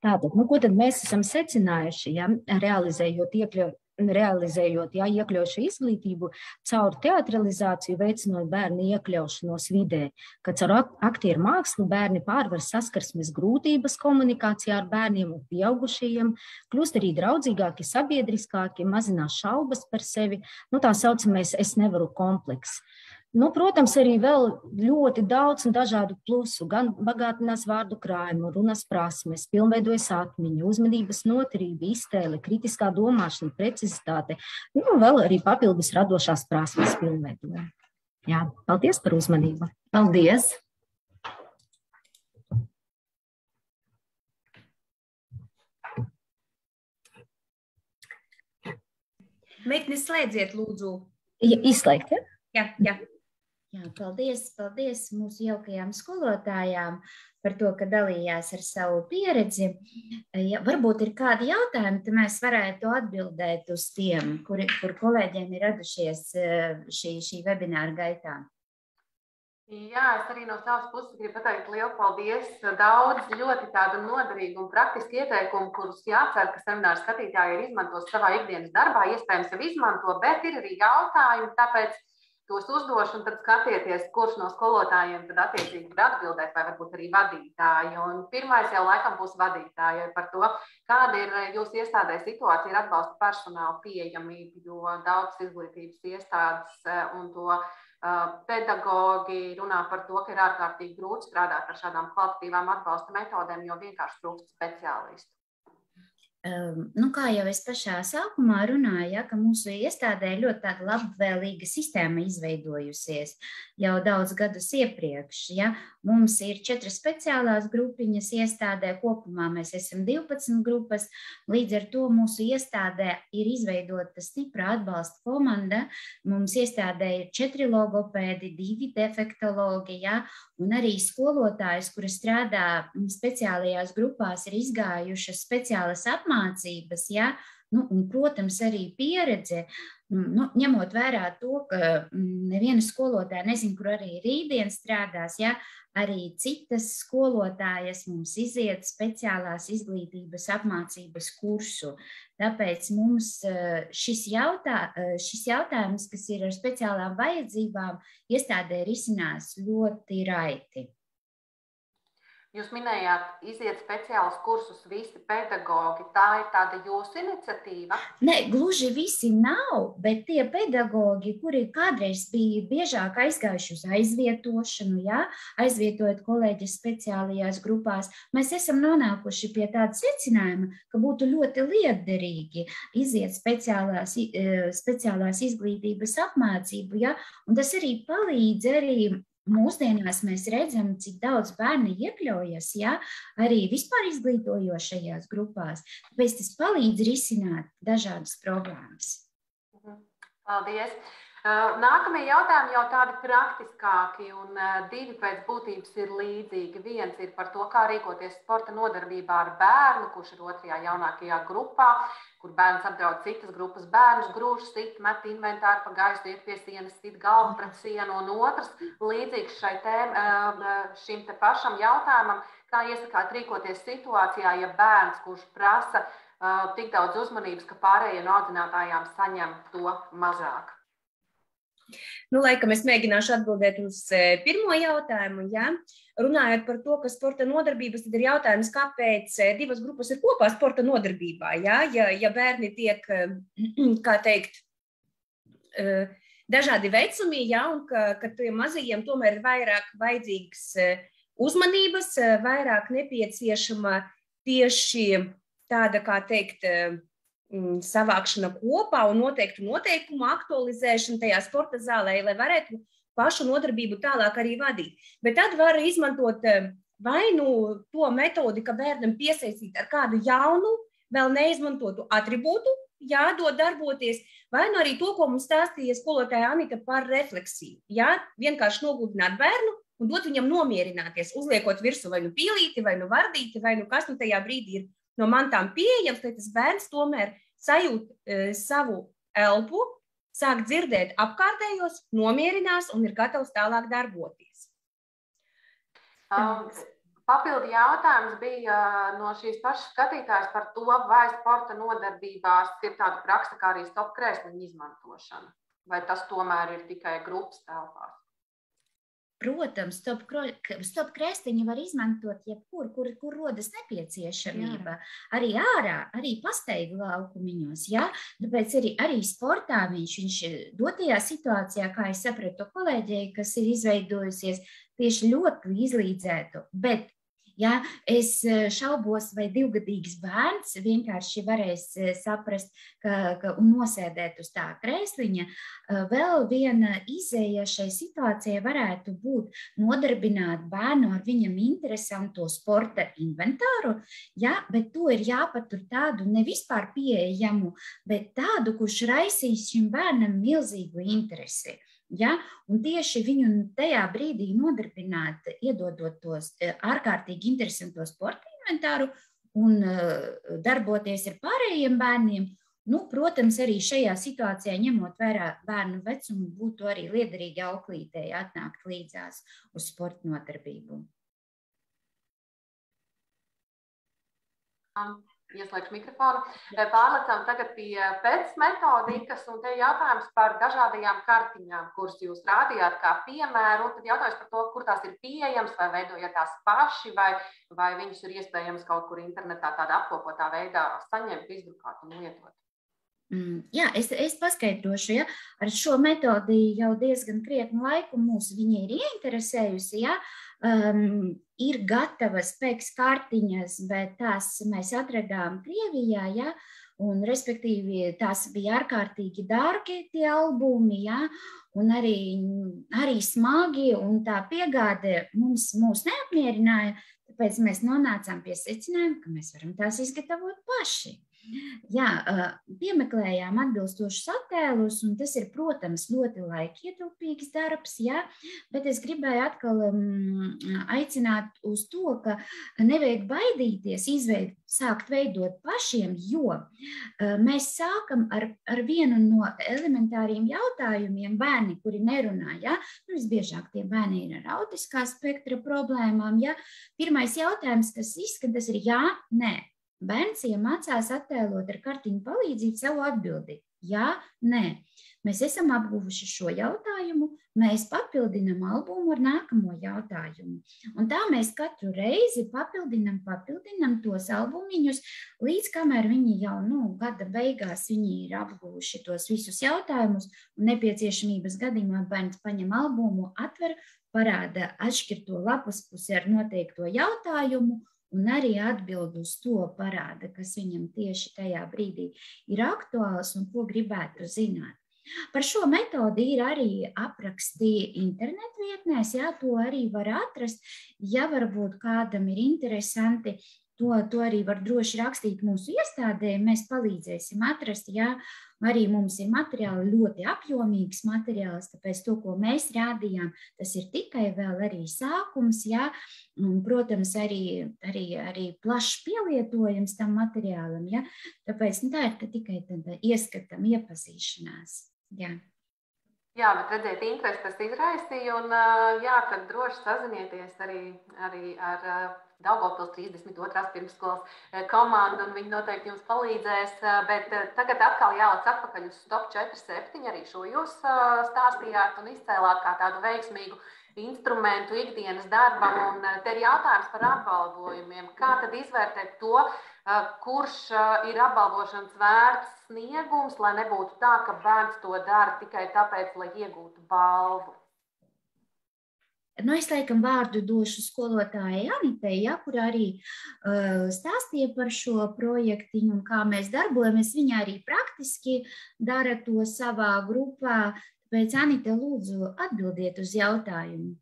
Speaker 7: Tātad, ko tad mēs esam secinājuši, realizējot realizējot iekļaujošu izglītību caur teatralizāciju, veicinot bērnu iekļaušanos vidē, kad caur aktieru mākslu bērni pārvar saskarsmes grūtības komunikācijā ar bērniem un pieaugušajiem, kļūst arī draudzīgāki, sabiedriskāki, mazinās šaubas par sevi, tā saucamais es nevaru kompleks. Protams, arī vēl ļoti daudz un dažādu plusu, gan bagātinās vārdu krājumu, runas prasmes, pilnveidojas atmiņa, uzmanības noturība, iztēle, kritiskā domāšana, precizitāte, vēl arī papildus radošās prasmes pilnveidoja. Jā, paldies par uzmanību.
Speaker 3: Paldies!
Speaker 4: Meitnes, slēdziet, lūdzu.
Speaker 7: Izslēgt, ja?
Speaker 4: Jā.
Speaker 3: Jā, paldies mūsu jaukajām skolotājām par to, ka dalījās ar savu pieredzi. Ja, varbūt ir kādi jautājumi, tad mēs varētu atbildēt uz tiem, kur kolēģiem ir radušies šī webināra gaitā.
Speaker 1: Jā, es arī no savas puses gribu pateikt lielu paldies. Daudz ļoti tādu noderīgu un praktisku ieteikumu, kurus jācer, ka semināru skatītāji ir izmantos savā ikdienas darbā, iespējams jau izmanto, bet ir arī jautājumi, tāpēc tos uzdošu un tad skatieties, kurš no skolotājiem tad attiecīgi var atbildēt, vai varbūt arī vadītāji. Un pirmais jau laikam būs vadītāji par to, kāda ir jūsu iestādē situācija ar atbalsta personāla pieejamību, jo daudz izglītības iestādes un to pedagogi runā par to, ka ir ārkārtīgi grūti strādāt ar šādām kvalitatīvām atbalsta metodēm, jo vienkārši trūkst speciālistu.
Speaker 3: Kā jau es pašā sākumā runāju, ka mūsu iestādē ir ļoti tāda labvēlīga sistēma izveidojusies jau daudz gadus iepriekš. Ja? Mums ir 4 speciālās grupiņas iestādē, kopumā mēs esam 12 grupas, līdz ar to mūsu iestādē ir izveidota stipra atbalsta komanda. Mums iestādē ir 4 logopēdi, 2 defektologi, ja? Un arī skolotājs, kuri strādā speciālajās grupās, ir izgājušas speciālas apmācības, ja? Un, protams, arī pieredze, ņemot vērā to, ka neviena skolotāja nezin, kur arī rītdien strādās, ja? Arī citas skolotājas mums iziet speciālās izglītības apmācības kursu. Tāpēc mums šis jautājums, kas ir ar speciālām vajadzībām, iestādē risinās ļoti raiti.
Speaker 1: Jūs minējāt, iziet speciālus kursus visi pedagogi. Tā ir tāda jūsu iniciatīva?
Speaker 3: Nē, gluži visi nav, bet tie pedagogi, kuri kādreiz bija biežāk aizgājuši uz aizvietošanu, ja? Aizvietojot kolēģis speciālajās grupās, mēs esam nonākuši pie tāda secinājuma, ka būtu ļoti liederīgi iziet speciālās izglītības apmācību, ja? Un tas arī palīdz arī. Mūsdienās mēs redzam, cik daudz bērni iekļaujas, ja, arī vispār izglītojošajās grupās. Tāpēc tas palīdz risināt dažādas problēmas.
Speaker 1: Paldies! Nākamie jautājumi jau tādi praktiskāki un 2 pēc būtības ir līdzīgi. Viens ir par to, kā rīkoties sporta nodarbībā ar bērnu, kurš ir 2. jaunākajā grupā, kur bērns apdraud citas grupas bērnus, grūž, sit, met inventāru pa gaisu, iet pie sienas, sit galvu pret sienu, un otrs līdzīgs šim te pašam jautājumam, kā iesakāt rīkoties situācijā, ja bērns, kurš prasa tik daudz uzmanības, ka pārējie no audzinātājām saņem to mazāk.
Speaker 4: Laikam es mēģināšu atbildēt uz pirmo jautājumu. Ja? Runājot par to, ka sporta nodarbības, tad ir jautājums, kāpēc 2 grupas ir kopā sporta nodarbībā. Ja, ja bērni tiek, kā teikt, dažādi vecumi, ja, un ka tiem mazajiem tomēr ir vairāk vajadzīgas uzmanības, vairāk nepieciešama tieši tāda, kā teikt, savākšana kopā un noteiktu noteikumu aktualizēšana tajā sporta zālē, lai varētu pašu nodarbību tālāk arī vadīt. Bet tad var izmantot vai to metodi, ka bērnam piesaistīt ar kādu jaunu, vēl neizmantotu atribūtu, jādod darboties, vai arī to, ko mums stāstīja skolotāja Anita par refleksiju. Jā, vienkārši nogludināt bērnu un dot viņam nomierināties, uzliekot virsū vai nu pīlīti, vai nu vardīti, vai nu kas tajā brīdī ir no mantām pieejams, lai tas bērns tomēr sajūt savu elpu, sāk dzirdēt apkārtējos, nomierinās un ir gatavs tālāk darboties.
Speaker 1: Papildu jautājums bija no šīs pašas skatītājas par to, vai sporta nodarbībās ir tāda praksa, kā arī stop krēsliņu izmantošana. Vai tas tomēr ir tikai grupas telpās?
Speaker 3: Protams, stop krēsliņu var izmantot jebkur, kur rodas nepieciešamība. Arī ārā, arī pastaigu laukumiņos. Ja? Tāpēc arī sportā viņš dotajā situācijā, kā es sapratu kolēģei, kas ir izveidojusies, tieši ļoti izlīdzētu. Bet ja es šaubos, vai 2-gadīgs bērns vienkārši varēs saprast un nosēdēt uz tā krēsliņa. Vēl viena izēja šai situācijai varētu būt nodarbināt bērnu ar viņam interesanto sporta inventāru, ja, bet to ir jāpatur tādu ne vispār pieejamu, bet tādu, kurš raisīs šim bērnam milzīgu interesi. Ja? Un tieši viņu tajā brīdī nodarbināt, iedodot tos ārkārtīgi interesanto sporta inventāru un darboties ar pārējiem bērniem, protams, arī šajā situācijā, ņemot vērā bērnu vecumu, būtu arī liederīgi auklītēji atnākt līdzās uz sporta nodarbību.
Speaker 1: Ieslēgšu mikrofonu. Pārlecam tagad pie pēc metodikas, un te jautājums par dažādajām kartiņām, kuras jūs rādījāt kā piemēru, un tad jautājums par to, kur tās ir pieejams, vai veidojat tās paši, vai viņus ir iespējams kaut kur internetā tādā apkopotā veidā saņemt, izdrukāt un lietot.
Speaker 3: Jā, es paskaidrošu, ja, ar šo metodi jau diezgan krietnu laiku mūs viņa ir ieinteresējusi, ja, ir gatavas PEX kartiņas, bet tās mēs atradām Krievijā, ja, un respektīvi tās bija ārkārtīgi dārgi tie albumi, ja, un arī smagi, un tā piegāde mūs neapmierināja, tāpēc mēs nonācām pie secinājuma, ka mēs varam tās izgatavot paši. Jā, piemeklējām atbilstošus attēlus, un tas ir, protams, ļoti laikietilpīgs darbs, jā, bet es gribēju atkal aicināt uz to, ka nevajag baidīties sākt veidot pašiem, jo mēs sākam ar vienu no elementāriem jautājumiem bērni, kuri nerunā, jā, visbiežāk tie bērni ir ar autiskā spektra problēmām, jā. Pirmais jautājums, kas izskatās, ir jā, nē. Bērns iemācās attēlot ar kartiņu palīdzību savu atbildi. Jā, nē. Mēs esam apguvuši šo jautājumu, mēs papildinam albumu ar nākamo jautājumu. Un tā mēs katru reizi papildinam tos albumiņus, līdz kamēr viņi jau gada beigās viņi ir apguvuši tos visus jautājumus, un nepieciešamības gadījumā bērns paņem albumu, atver, parāda atšķirto lapas pusi ar noteikto jautājumu, un arī atbild uz to parāda, kas viņam tieši tajā brīdī ir aktuāls un ko gribētu zināt. Par šo metodi ir arī apraksti internetu vietnēs, jā, to arī var atrast, ja varbūt kādam ir interesanti, to arī var droši rakstīt mūsu iestādē, mēs palīdzēsim atrast, jā, arī mums ir materiāli ļoti apjomīgs materiāls, tāpēc to, ko mēs rādījām, tas ir tikai vēl arī sākums, jā, un, protams, arī plašs pielietojums tam materiālam, jā, tāpēc tā ir tikai tāda ieskatam iepazīšanās, jā.
Speaker 1: Jā, bet redzēt, interesi tas izraisīja, un jā, tad droši sazinieties arī ar Daugavpils 32. pirmsskolas komandu, un viņi noteikti jums palīdzēs, bet tagad atkal jālec atpakaļ uz Stop 47, arī šo jūs stāstījāt un izcēlāt kā tādu veiksmīgu instrumentu ikdienas darbam, un te ir jautājums par apbalvojumiem. Kā tad izvērtēt to, kurš ir apbalvošanas vērts sniegums, lai nebūtu tā, ka bērns to dara tikai tāpēc, lai iegūtu balvu?
Speaker 3: Es laikam vārdu došu skolotājai Anitei, ja, kur arī stāstīja par šo projektiņu un kā mēs darbojamies. Viņa arī praktiski dara to savā grupā. Tāpēc, Anita, lūdzu, atbildiet uz jautājumu.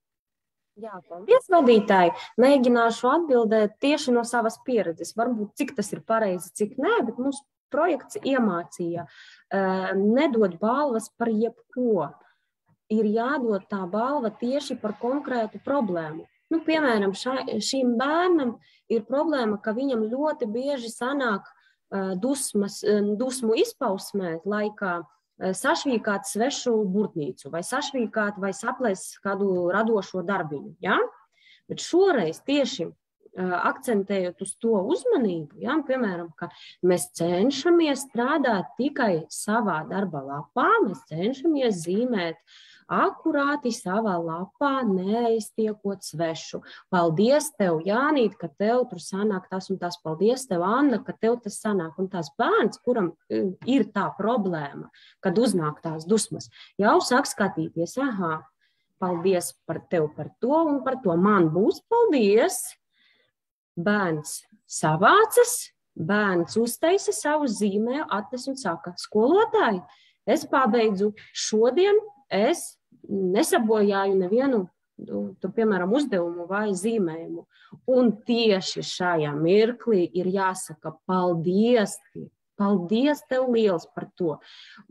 Speaker 5: Jā, paldies, vadītāji. Mēģināšu atbildēt tieši no savas pieredzes. Varbūt cik tas ir pareizi, cik nē, bet mūsu projekts iemācīja nedot balvas par jebko. Ir jādod tā balva tieši par konkrētu problēmu. Piemēram, šim bērnam ir problēma, ka viņam ļoti bieži sanāk dusmu izpausmē laikā sašvīkāt svešu burtnīcu vai sašvīkāt vai saplēst kādu radošo darbiņu. Ja? Bet šoreiz tieši akcentējot uz to uzmanību, ja, piemēram, ka mēs cenšamies strādāt tikai savā darba lapā, mēs cenšamies zīmēt akurāti savā lapā, neaiztiekot svešu. Paldies tev, Jānīt, ka tev tur sanāk tas un tas. Paldies tev, Anna, ka tev tas sanāk. Un tās bērns, kuram ir tā problēma, kad uznāk tās dusmas, jau sāk skatīties, aha, paldies par tev par to un par to. Man būs paldies. Bērns savācas, bērns uztaisa savu zīmēju, atnes un saka, skolotāji, es pabeidzu šodien, es nesabojāju nevienu, piemēram, uzdevumu vai zīmējumu. Un tieši šajā mirklī ir jāsaka paldies, paldies tev liels par to.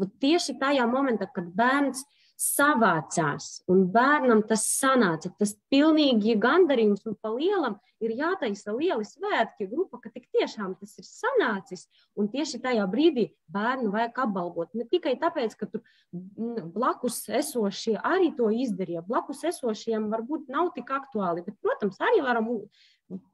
Speaker 5: Un tieši tajā momentā, kad bērns savācās un bērnam tas sanāca, tas pilnīgi gandarījums un pa lielam ir jātaisa lieli svētki grupa, ka tik tiešām tas ir sanācis un tieši tajā brīdī bērnu vajag apbalvot. Ne tikai tāpēc, ka tur blakus esošie arī to izdarīja, blakus esošiem varbūt nav tik aktuāli, bet, protams, arī varam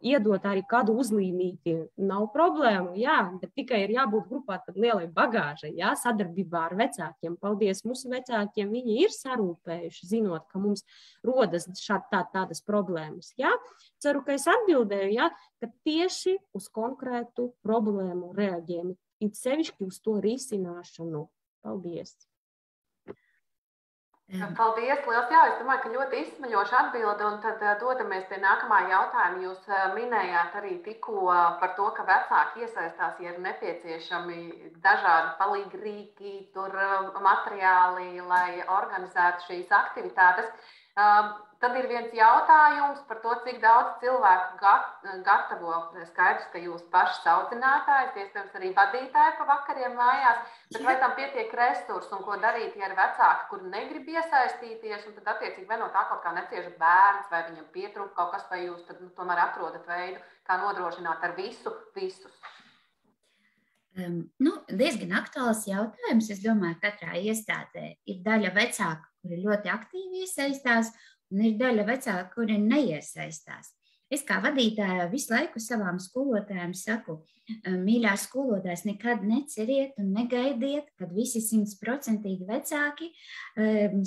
Speaker 5: iedot arī kādu uzlīmīti, nav problēmu, jā, bet tikai ir jābūt grupā tad lielai bagāžai, jā, sadarbībā ar vecākiem. Paldies mūsu vecākiem, viņi ir sarūpējuši, zinot, ka mums rodas tādas problēmas, jā. Ceru, ka es atbildēju, jā, ka tieši uz konkrētu problēmu reaģējam, it sevišķi uz to risināšanu. Paldies!
Speaker 1: Paldies, liels. Jā, es domāju, ka ļoti izsmeļoša atbilde, un tad dodamies pie nākamā jautājuma. Jūs minējāt arī tikko par to, ka vecāki iesaistās, ja ir nepieciešami dažādi palīgi rīki, tur materiāli, lai organizētu šīs aktivitātes. Tad ir viens jautājums par to, cik daudz cilvēku gatavo. Skaidrs, ka jūs paši audzinātājs, iespējams arī vadītāji pa vakariem mājās, bet vai tam pietiek resursu un ko darīt, ja ir vecāki, kuri negrib iesaistīties, un tad attiecīgi vai no tā kaut kā necieši bērns, vai viņam pietrūk kaut kas, vai jūs tad tomēr atrodat veidu, kā nodrošināt ar visus?
Speaker 3: Diezgan aktuāls jautājums. Es domāju, katrā iestādē ir daļa vecāku, kuri ļoti aktīvi iesaistās, un ir daļa vecāku, kuri neiesaistās. Es kā vadītāja visu laiku savām skolotājiem saku, mīļās skolotājs, nekad neceriet un negaidiet, kad visi 100% vecāki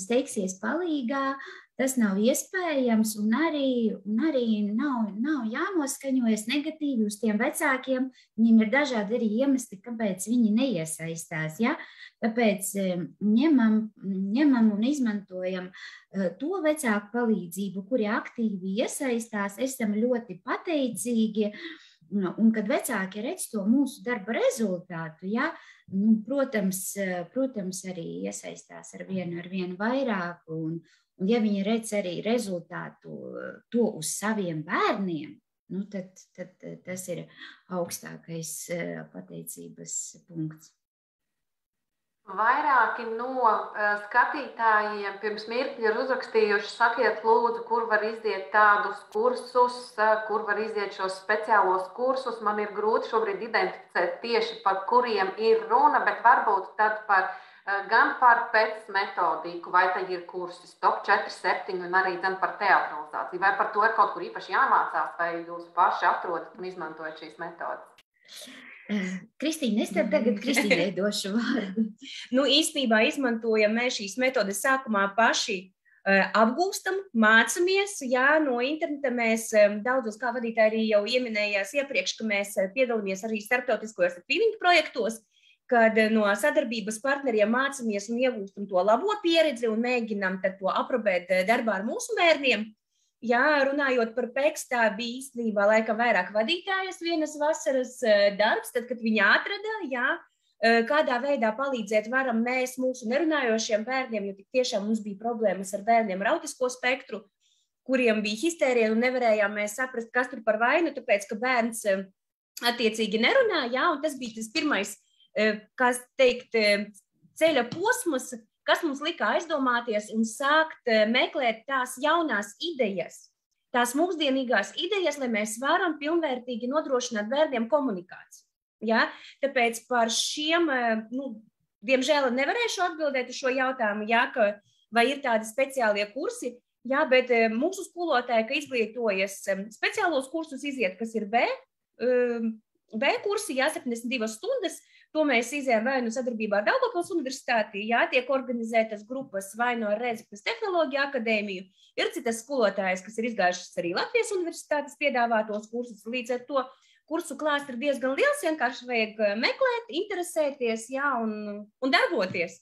Speaker 3: steigsies palīgā. Tas nav iespējams, un arī nav jānoskaņojas negatīvi uz tiem vecākiem. Viņiem ir dažādi arī iemesli, kāpēc viņi neiesaistās. Ja? Tāpēc ņemam un izmantojam to vecāku palīdzību, kuri aktīvi iesaistās. Esam ļoti pateicīgi. Un kad vecāki redz to mūsu darba rezultātu, ja, protams, arī iesaistās ar vienu vairāk. Un ja viņi redz arī rezultātu to uz saviem bērniem, tad tas ir augstākais pateicības punkts.
Speaker 1: Vairāki no skatītājiem pirms mirkļa ir uzrakstījuši, sakiet lūdzu, kur var iziet tādus kursus, kur var iziet šos speciālos kursus. Man ir grūti šobrīd identificēt tieši par kuriem ir runa, bet varbūt tad gan par pēc metodiku, vai tad ir kursi Stop 4-7 un arī par teatralizāciju, vai par to ir kaut kur īpaši jāmācās, vai jūs paši atrodat un izmantojat šīs metodas?
Speaker 3: Kristīne, es tev tagad Kristīnei došu vārdu.
Speaker 4: Īstenībā izmantojam mēs šīs metodes sākumā paši apgūstam, mācamies, jā, no interneta mēs daudzos, kā vadītāji arī jau ieminējās iepriekš, ka mēs piedalāmies arī starptautiskajos twinning projektos, kad no sadarbības partneriem mācāmies un iegūstam to labo pieredzi un mēģinām tad to aprobēt darbā ar mūsu bērniem. Jā, runājot par PEX, tā bija īstenībā laikam vairāk vadītājas vienas vasaras darbs, tad, kad viņa atrada, jā, kādā veidā palīdzēt varam mēs mūsu nerunājošiem bērniem, jo tik tiešām mums bija problēmas ar bērniem ar autisko spektru, kuriem bija histērija un nevarējām mēs saprast, kas tur par vainu, tāpēc, ka bērns attiecīgi nerunā, jā, un tas bija tas pirmais, kas teikt, ceļa posms, kas mums lika aizdomāties un sākt meklēt tās jaunās idejas, tās mūsdienīgās idejas, lai mēs varam pilnvērtīgi nodrošināt bērniem komunikāciju. Ja? Tāpēc par šiem, diemžēl nevarēšu atbildēt uz šo jautājumu, ja, vai ir tādi speciālie kursi. Jā, bet mūsu skolotāji, ka izglītojas speciālos kursus iziet, kas ir B kursi, 72 stundas, to mēs izējām vai nu sadarbībā ar Daugavpils universitāti, tiek organizētas grupas vai no Rēzeknes tehnoloģiju akadēmiju. Ir citas skolotājas, kas ir izgājušas arī Latvijas universitātes piedāvātos kursus, līdz ar to kursu klāsts ir diezgan liels, vienkārši vajag meklēt, interesēties, un darboties.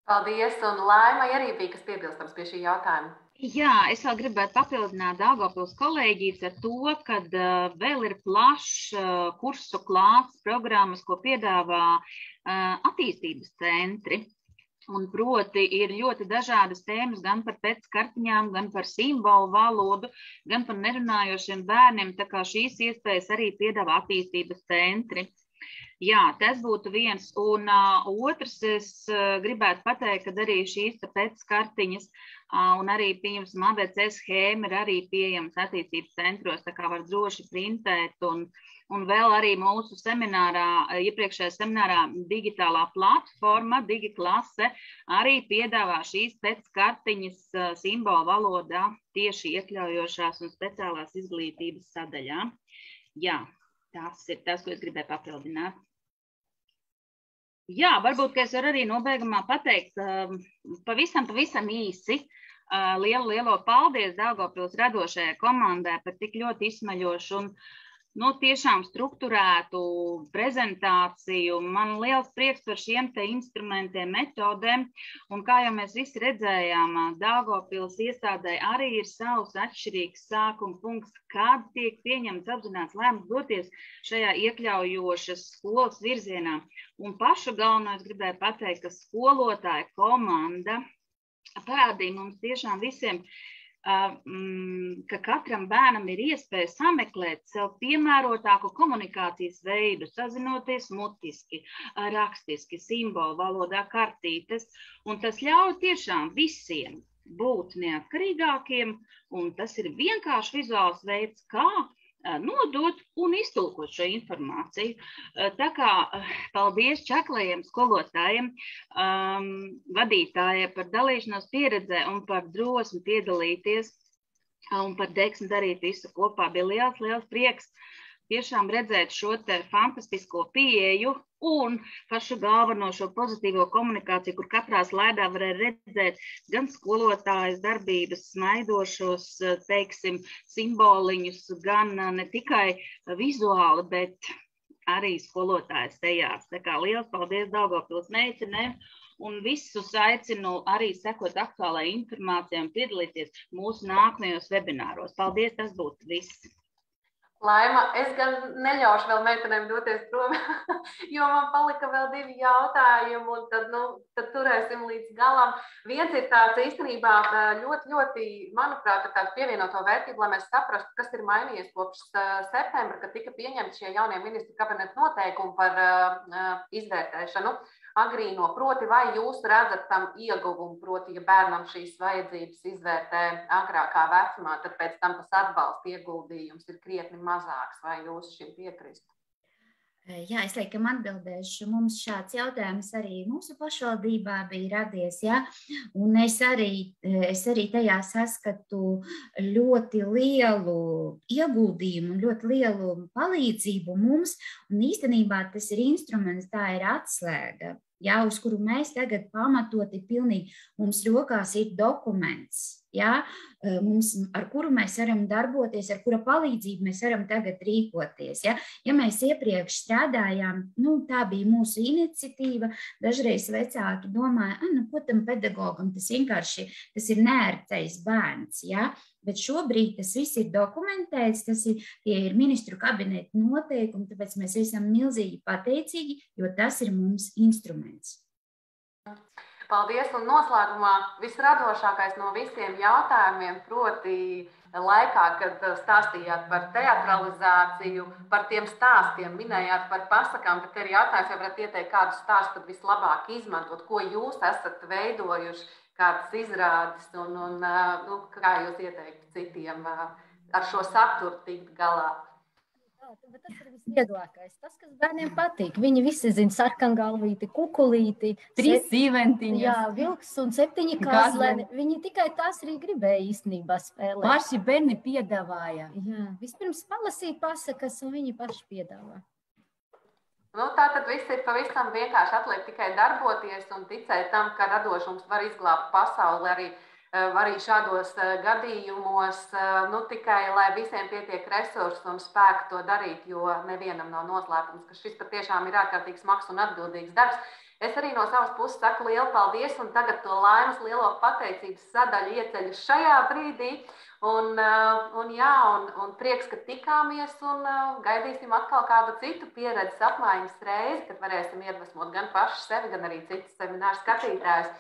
Speaker 1: Paldies, un Laimai arī bija kas piebilstams pie šī jautājuma.
Speaker 2: Jā, es vēl gribētu papildināt Daugavpils kolēģijas ar to, ka vēl ir plašs kursu klāsts programmas, ko piedāvā attīstības centri. Un proti ir ļoti dažādas tēmas gan par pēckartiņām, gan par simbolu valodu, gan par nerunājošiem bērniem, tā kā šīs iespējas arī piedāvā attīstības centri. Jā, tas būtu viens. Un otrs, es gribētu pateikt, ka arī šīs pēckartiņas un arī, pieņemsim, ABC schēma ir arī pieejams attīstības centros, tā kā var droši printēt. Un vēl arī mūsu seminārā, iepriekšējā seminārā digitālā platforma, DigiKlase, arī piedāvā šīs pēckartiņas simbolu valodā tieši iekļaujošās un speciālās izglītības sadaļā. Jā. Tas ir tas, ko es gribēju papildināt. Jā, varbūt, ka es varu arī nobeigumā pateikt pavisam īsi lielo paldies Daugavpils radošajai komandai par tik ļoti izsmaļošu un tiešām strukturētu prezentāciju. Man liels prieks par šiem te instrumentiem, metodēm, un kā jau mēs visi redzējām, Daugavpils iestādē arī ir savs atšķirīgs sākuma punkts, kad tiek pieņemts apzināts lēmums doties šajā iekļaujošas skolas virzienā. Un pašu galveno es gribēju pateikt, ka skolotāja komanda parādīja mums tiešām visiem, ka katram bērnam ir iespēja sameklēt sev piemērotāku komunikācijas veidu, sazinoties mutiski, rakstiski, simbolu valodā, kartītes, un tas ļauj tiešām visiem būt neatkarīgākiem, un tas ir vienkārši vizuāls veids, kā nodot un iztulkot šo informāciju. Tā kā paldies čaklajiem skolotājiem, vadītājiem par dalīšanos pieredzē un par drosmi piedalīties un par deksmi darīt visu kopā. Bija liels prieks tiešām redzēt šo te fantastisko pieeju un pašu galveno šo pozitīvo komunikāciju, kur katrā slaidā varēja redzēt gan skolotājas darbības, smaidošos, teiksim, simboliņus, gan ne tikai vizuāli, bet arī skolotājas sejās. Tā kā liels paldies Daugavpils meitenēm un visus aicinu arī sekot aktuālajai informācijai un piedalīties mūsu nākamajos webināros. Paldies, tas būtu viss.
Speaker 1: Laima, es gan neļaušu vēl meitenēm doties prom, jo man palika vēl 2 jautājumi, un tad turēsim līdz galam. Viens ir tāds īstenībā ļoti, manuprāt, tāds pievienoto vērtību, lai mēs saprastu, kas ir mainījies kopš septembra, kad tika pieņemti šie jaunie ministru kabineta noteikumi par izvērtēšanu agrīno. Proti, vai jūs redzat tam ieguvumu, proti, ja bērnam šīs vajadzības izvērtē agrākā vecumā, tad pēc tam tas atbalsta ieguldījums ir krietni mazāks, vai jūs šim piekristu?
Speaker 3: Jā, es laikam atbildēšu. Mums šāds jautājums arī mūsu pašvaldībā bija radies, ja? Un es arī tajā saskatu ļoti lielu ieguldījumu, ļoti lielu palīdzību mums, un īstenībā tas ir instruments, tā ir atslēga, ja, uz kuru mēs tagad pamatoti pilnīgi, mums rokās ir dokuments, ja, ar kuru mēs varam darboties, ar kura palīdzību mēs varam tagad rīkoties. Ja mēs iepriekš strādājām, tā bija mūsu iniciatīva, dažreiz vecāki domāja, ko tam pedagogam, tas vienkārši, tas ir neērtais bērns, ja? Bet šobrīd tas viss ir dokumentēts, tie ir ministru kabineta noteikumi, tāpēc mēs esam milzīgi pateicīgi, jo tas ir mums instruments.
Speaker 1: Paldies, un noslēgumā visradošākais no visiem jautājumiem, proti laikā, kad stāstījāt par teatralizāciju, par tiem stāstiem, minējāt par pasakām, bet arī jautājums, vai varat ieteikt kādu stāstu tad vislabāk izmantot, ko jūs esat veidojuši, kādas izrādes, un kā jūs ieteiktu citiem ar šo saturu tikt galā?
Speaker 7: bet tas ir visvieglākais. Tas, kas bērniem patīk. Viņi visi zina sarkangalvīti, kukulīti.
Speaker 2: 3 zīventiņas.
Speaker 7: Jā, vilks un 7 kazleni. Viņi tikai tās arī gribēja īstenībā spēlēt.
Speaker 2: Paši bērni piedāvāja.
Speaker 7: Jā, vispirms palasīja pasakas, un viņi paši piedāvā.
Speaker 1: Nu, tā tad viss ir pavisam vienkārši. Atliek tikai darboties un ticēt tam, ka radošums var izglābt pasauli arī šādos gadījumos. Nu, tikai, lai visiem pietiek resursi un spēku to darīt, jo nevienam nav noslēpums, ka šis patiešām ir ārkārtīgi smags un atbildīgs darbs. Es arī no savas puses saku lielu paldies, un tagad to laimes lielo pateicības sadaļu ieceļu šajā brīdī. Un prieks, ka tikāmies, un gaidīsim atkal kādu citu pieredzes apmaiņas reizi, kad varēsim iedvesmot gan paši sevi, gan arī citus semināru skatītājus.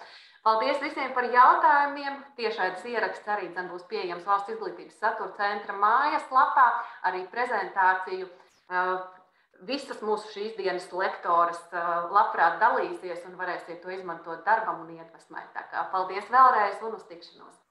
Speaker 1: Paldies visiem par jautājumiem. Tiešais ieraksts arī būs pieejams Valsts izglītības satura centra mājaslapā, arī prezentāciju. Visas mūsu šīs dienas lektoras labprāt dalīsies un varēsiet to izmantot darbam un iedvesmai. Tā kā paldies vēlreiz un uz tikšanos!